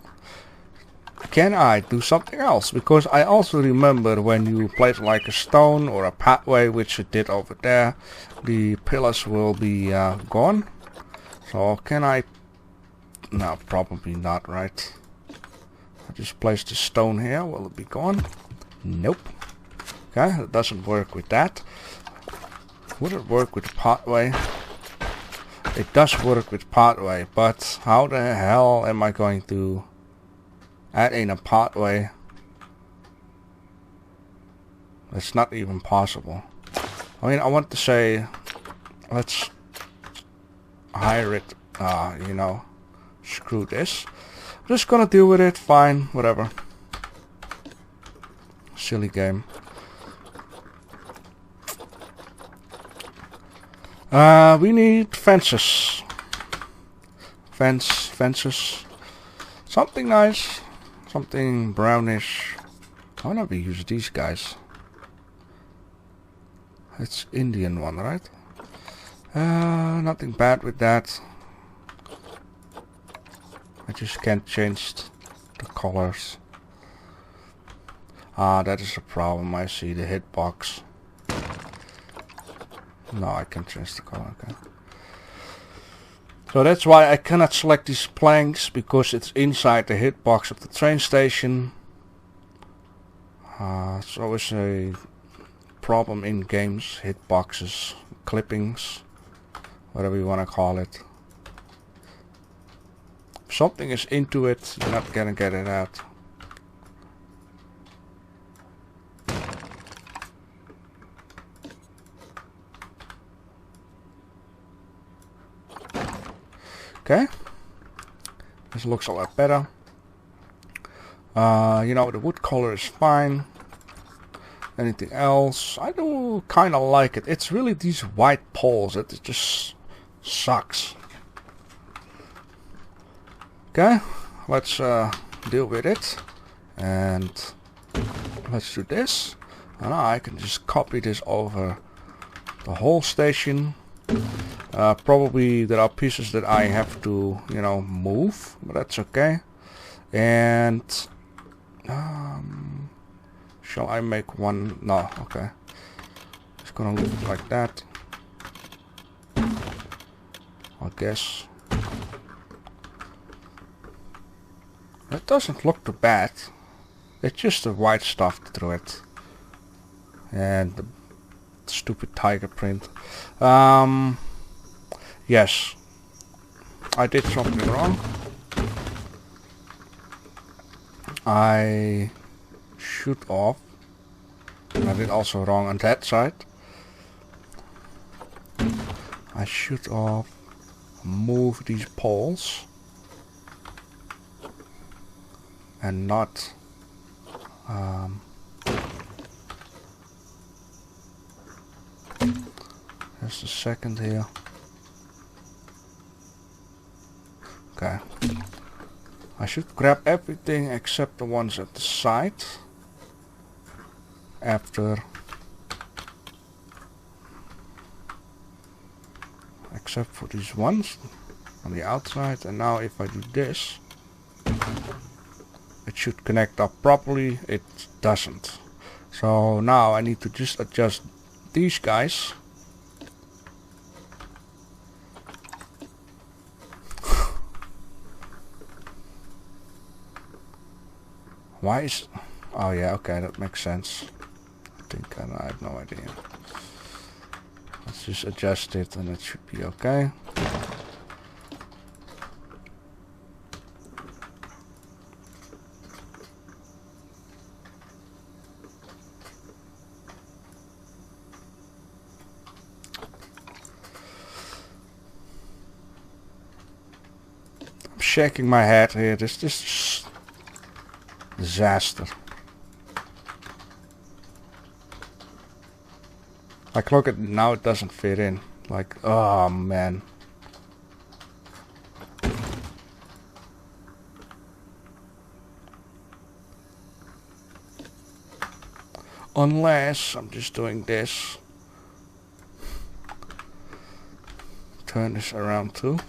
Can I do something else? Because I also remember when you place like a stone or a pathway, which it did over there, the pillars will be gone. So can I? No, probably not, right? I just place the stone here. Will it be gone? Nope. Okay, it doesn't work with that. Would it work with the pathway? It does work with pathway, but how the hell am I going to add in a pathway? It's not even possible. I mean, I want to say, let's hire it, you know, screw this. I'm just gonna deal with it, fine, whatever. Silly game. We need fences. Fences. Something nice. Something brownish. How do we use these guys? It's Indian one, right? Nothing bad with that. I just can't change the colors. That is a problem. I see the hitbox. No, I can't change the color. Okay. So that's why I cannot select these planks, because it's inside the hitbox of the train station. It's always a problem in games. Hitboxes, clippings, whatever you want to call it. If something is into it, you're not gonna get it out. Okay, this looks a lot better. You know, the wood color is fine. Anything else? I do kind of like it. It's really these white poles that it just sucks. Okay, let's deal with it. And let's do this. And now I can just copy this over the whole station. Probably there are pieces that I have to, you know, move, but that's okay. And shall I make one? No, okay. Just gonna leave it like that, I guess. That doesn't look too bad. It's just the white stuff through it. And the stupid tiger print. Yes. I did something wrong. I should off. I did also wrong on that side. I should off move these poles. And not just a second here. Okay. I should grab everything except the ones at the side. After. Except for these ones on the outside. And now if I do this, it should connect up properly. It doesn't. So now I need to just adjust these guys. Why is... Oh yeah, okay, that makes sense. I think I have no idea. Let's just adjust it and it should be okay. I'm shaking my head here. This is disaster. Like, look at now, it doesn't fit in. Like, oh man. Unless I'm just doing this. Turn this around too.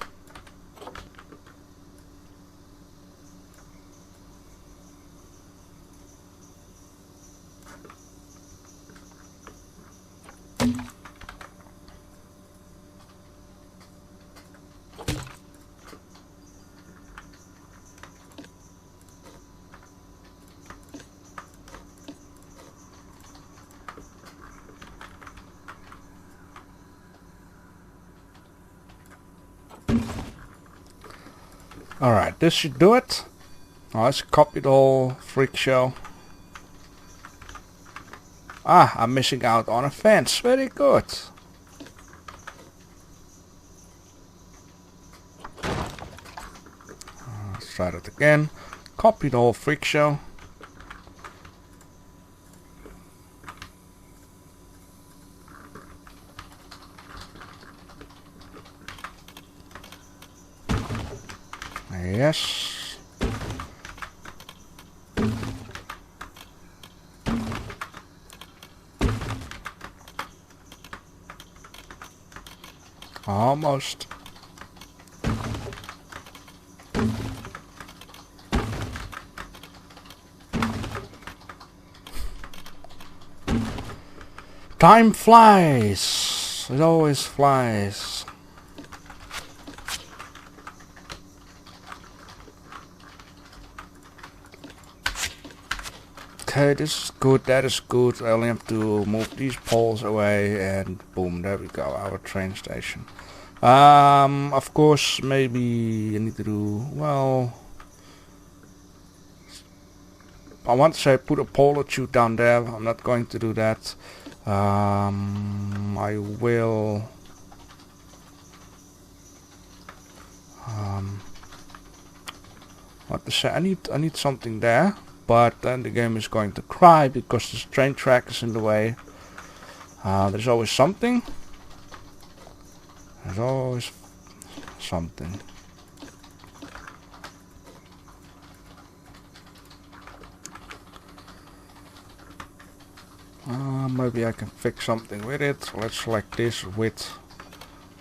Alright, this should do it. Now let's copy the whole freak show. Ah, I'm missing out on a fence. Very good. Let's try that again. Copy the whole freak show. Yes. Almost. Time flies. It always flies. Okay, this is good, that is good. I only have to move these poles away and boom, there we go, our train station. Of course, maybe I need to do, well, I want to say put a polar chute down there. I'm not going to do that. I will what to say, I need something there. But then the game is going to cry because this train track is in the way. There's always something. There's always something. Maybe I can fix something with it. Let's select this width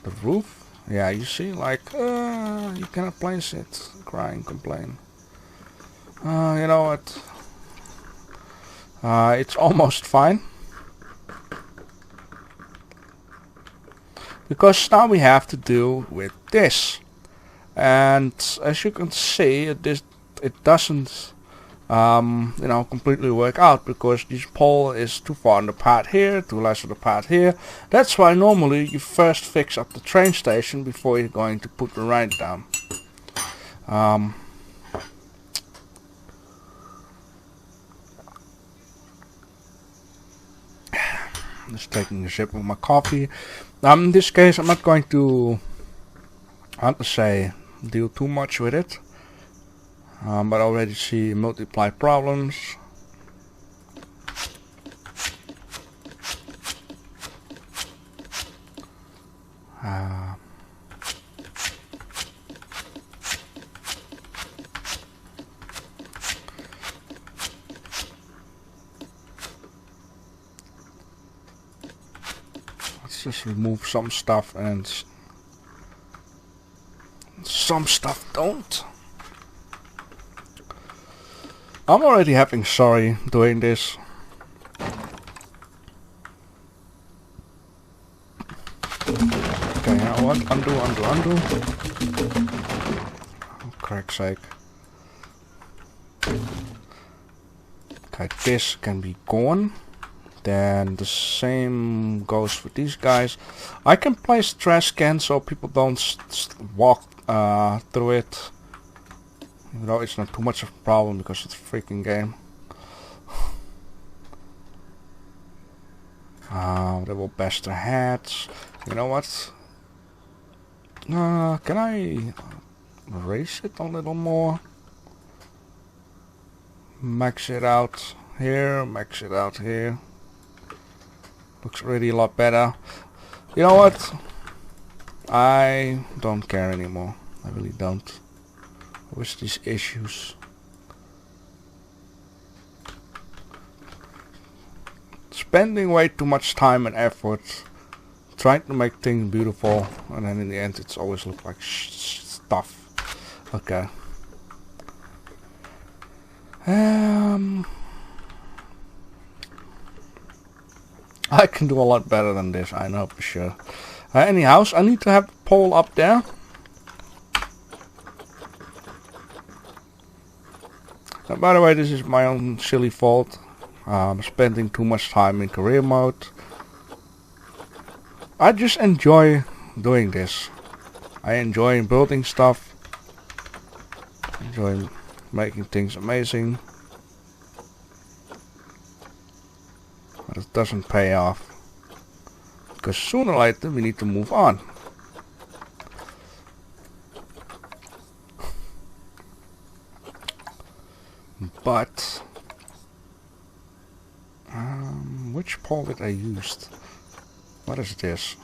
The roof? Yeah, you see, like, you cannot place it. Crying, complain. You know what? It's almost fine. Because now we have to deal with this. And as you can see, it doesn't you know, completely work out, because this pole is too far on the path here, too less on the path here. That's why normally you first fix up the train station before you're going to put the ride down. Just taking a sip of my coffee. In this case, I'm not going to, how to say, deal too much with it. But I already see multiply problems. Let's just remove some stuff, and some stuff don't. I'm already having sorry doing this. Okay, now what? Undo. Oh, crack's sake. Okay, this can be gone. Then the same goes for these guys. I can place trash cans so people don't walk through it. Even though it's not too much of a problem because it's a freaking game. They will bash their heads. You know what? Can I raise it a little more? Max it out here, max it out here. Looks really a lot better. You know what? I don't care anymore. I really don't. What's these issues? Spending way too much time and effort trying to make things beautiful, and then in the end it's always look like stuff. Okay. I can do a lot better than this, I know for sure. Anyhow, I need to have the pole up there. By the way, this is my own silly fault. Spending too much time in career mode. I just enjoy doing this. I enjoy building stuff. Enjoy making things amazing. But it doesn't pay off. Because sooner or later we need to move on. But which pole did I use? What is this?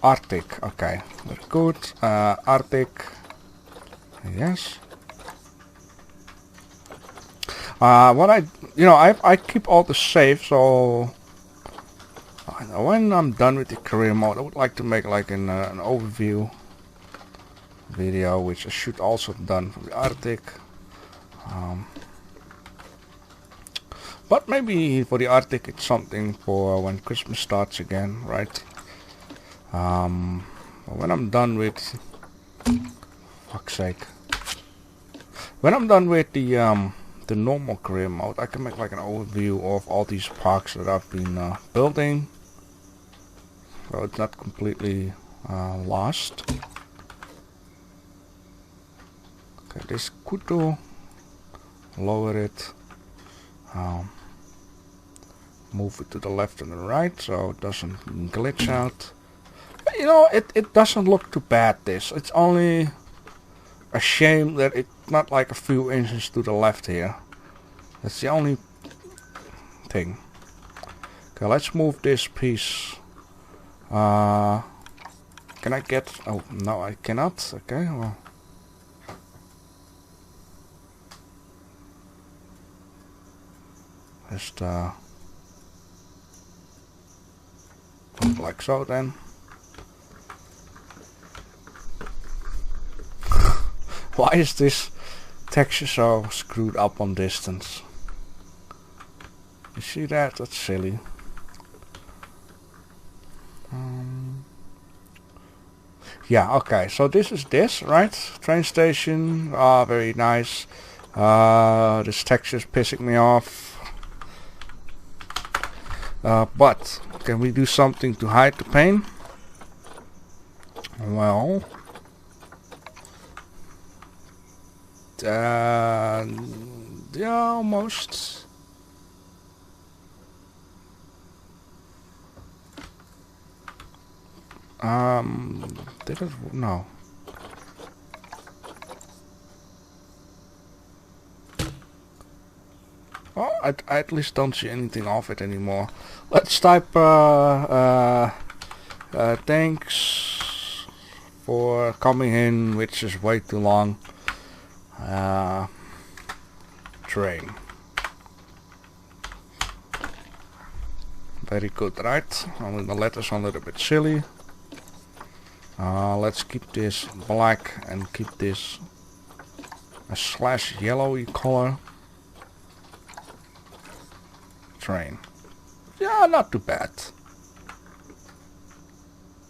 Arctic. Okay, very good. Arctic. Yes. I keep all the safe, so when I'm done with the career mode, I would like to make like an overview video, which I should also have done for the Arctic. But maybe for the Arctic it's something for when Christmas starts again, right? When I'm done with... fuck's sake. When I'm done with the normal career mode, I can make like an overview of all these parks that I've been building. So it's not completely lost. Okay, this could do. Lower it. Move it to the left and the right so it doesn't glitch out. You know, it doesn't look too bad, this. It's only a shame that it's not like a few inches to the left here. That's the only thing. Okay, let's move this piece. Can I get... oh, no, I cannot. Okay, well... just like so then. Why is this texture so screwed up on distance? You see that? That's silly. Yeah, okay, so this is this, right? Trainstation, very nice. This texture is pissing me off. But can we do something to hide the pain? Well, yeah, almost. Did it? No. Oh, I at least don't see anything of it anymore. Let's type thanks for coming in, which is way too long. Train. Very good, right? Only the letters are a little bit silly. Let's keep this black and keep this a slash yellowy color. Train. Yeah, not too bad.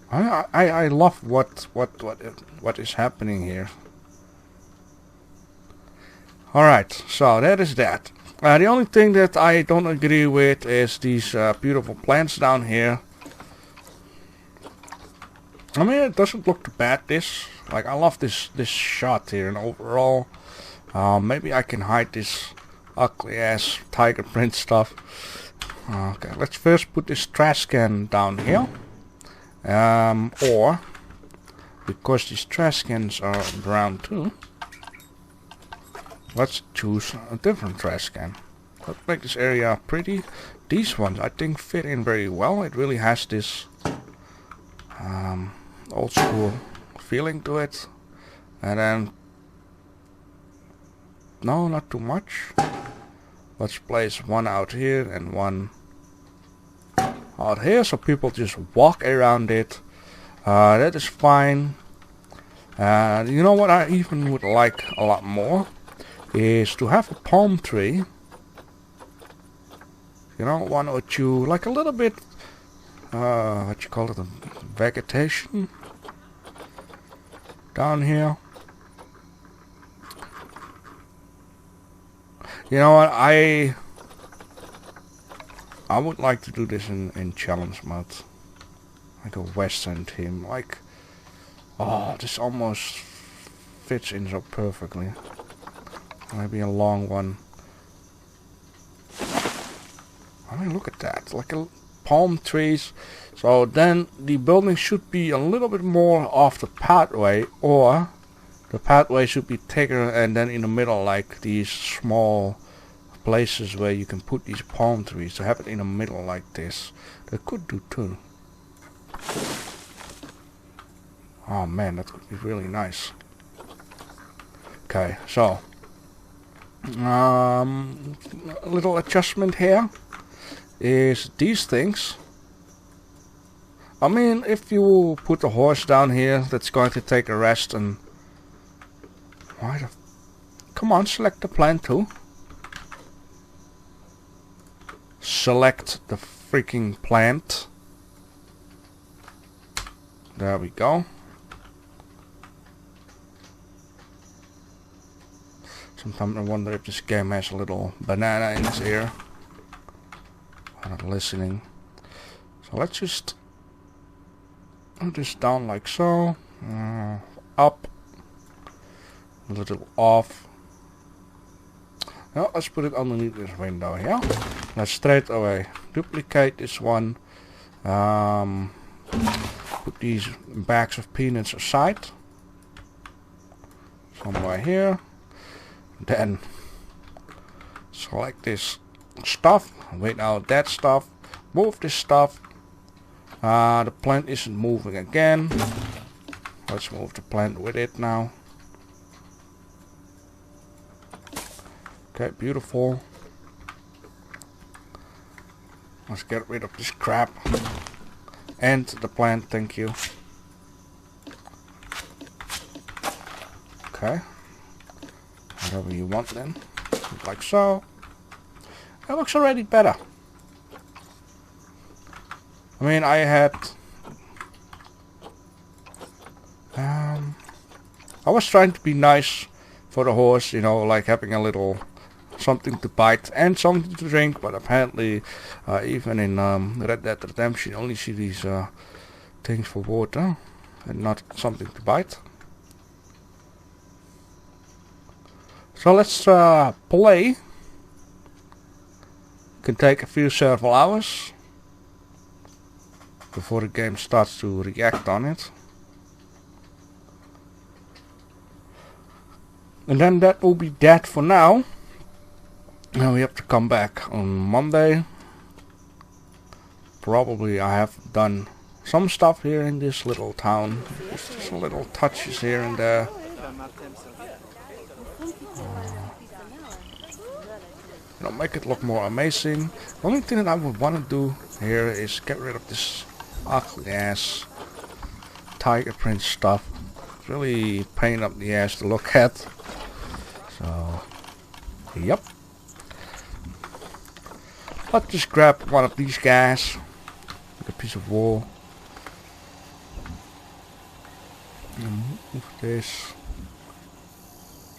I love what is happening here. Alright, so that is that. The only thing that I don't agree with is these beautiful plants down here. I mean, it doesn't look too bad, this. Like, I love this shot here, and overall, maybe I can hide this ugly ass tiger print stuff. Okay, let's first put this trash can down here. Or, because these trash cans are brown too, let's choose a different trash can. Let's make this area pretty. These ones I think fit in very well. It really has this old school feeling to it. And then, no, not too much. Let's place one out here and one out here, so people just walk around it. That is fine. You know what I even would like a lot more is to have a palm tree. You know, one or two, like a little bit, what you call it, a vegetation down here. You know what, I would like to do this in challenge mode. Like a western theme, like, oh, this almost fits in so perfectly. Maybe a long one. I mean, look at that, like a palm trees. So then the building should be a little bit more off the pathway, or the pathway should be thicker, and then in the middle, like these small places where you can put these palm trees. To have it in the middle like this, that could do too. Oh man, that would be really nice. Okay, so a little adjustment here is these things. I mean, if you put a horse down here that's going to take a rest, and why the come on, select the plant too. Select the freaking plant. There we go. Sometimes I wonder if this game has a little banana in its ear. I'm not listening. So let's just put this down like so. Up. A little off. Now let's put it underneath this window here. Let's straight away duplicate this one. Put these bags of peanuts aside. Somewhere here. Then select this stuff. Wait out that stuff. Move this stuff. The plant isn't moving again. Let's move the plant with it now. Okay, beautiful. Let's get rid of this crap. And the plant, thank you. Okay. whatever you want then, like so. It looks already better. I mean, I had I was trying to be nice for the horse, you know, like having a little something to bite and something to drink, but apparently even in Red Dead Redemption you only see these things for water and not something to bite. So let's play. Can take a few several hours before the game starts to react on it. And then that will be that for now. Now we have to come back on Monday. Probably I have done some stuff here in this little town. Just some little touches here and there. You know, make it look more amazing. The only thing that I would want to do here is get rid of this ugly ass tiger print stuff. It's really pain up the ass to look at. So, yep. Let's just grab one of these guys, like a piece of wool, and move this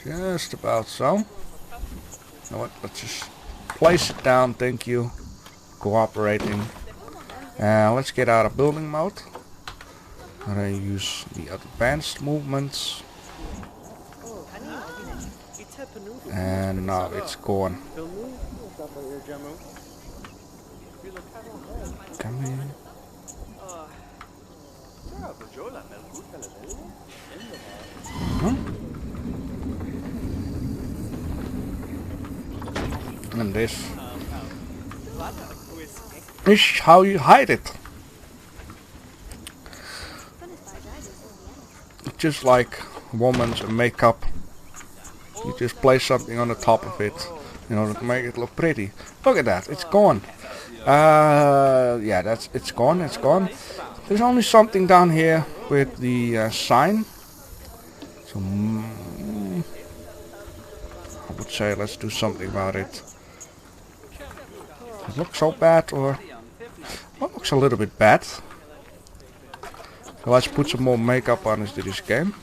just about so. You know what? Let's just place it down. Thank you. Cooperating. Let's get out of building mode. I'm gonna use the advanced movements. And now it's gone. Come in. And this is how you hide it. Just like women's makeup. You just place something on the top of it in order to make it look pretty. Look at that, it's gone. Yeah, it's gone. There's only something down here with the sign. So I would say let's do something about it. It looks so bad, or well, it looks a little bit bad. So let's put some more makeup on into this game.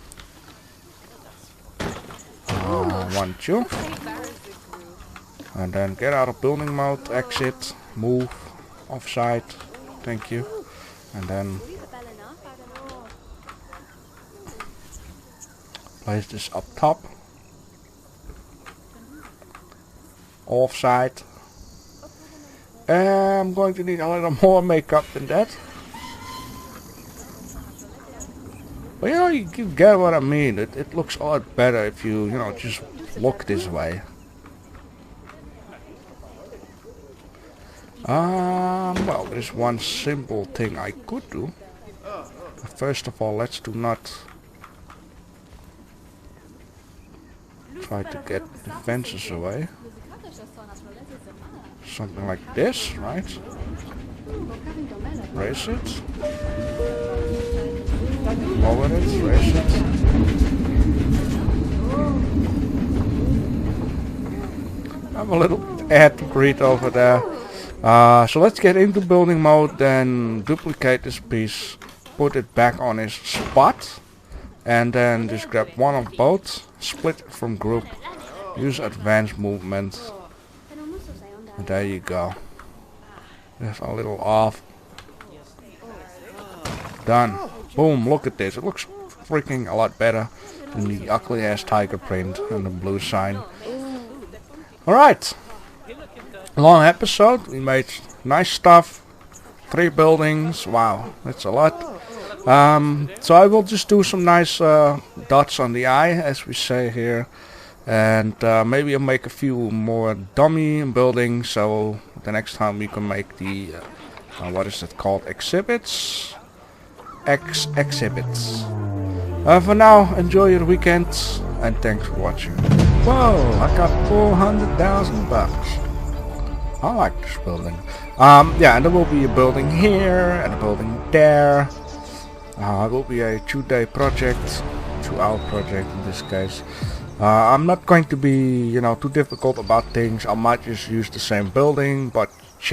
1, 2. And then get out of building mode, exit, move, offside, thank you. And then place this up top. Offside. I'm going to need a little more makeup than that. But you know, you get what I mean. It looks a lot better if you know, just look this way. Well, there's one simple thing I could do. First of all, let's do not try to get the fences away. Something like this, right? Raise it. Lower it, raise it. I'm a little add to breathe over there. So let's get into building mode, then duplicate this piece, put it back on its spot, and then just grab one of both, split it from group, use advanced movement, and there you go. There's a little off. Done. Boom, look at this. It looks freaking a lot better than the ugly ass tiger print and the blue sign. Alright. Long episode. We made nice stuff. 3 buildings. Wow, that's a lot. So I will just do some nice dots on the eye, as we say here. And maybe I'll make a few more dummy buildings, so the next time we can make the what is it called, exhibits. Exhibits. For now, enjoy your weekend and thanks for watching. Whoa, I got 400,000 bucks. I like this building. Yeah, and there will be a building here and a building there. It will be a 2-day project, 2-hour project in this case. I'm not going to be, you know, too difficult about things. I might just use the same building, but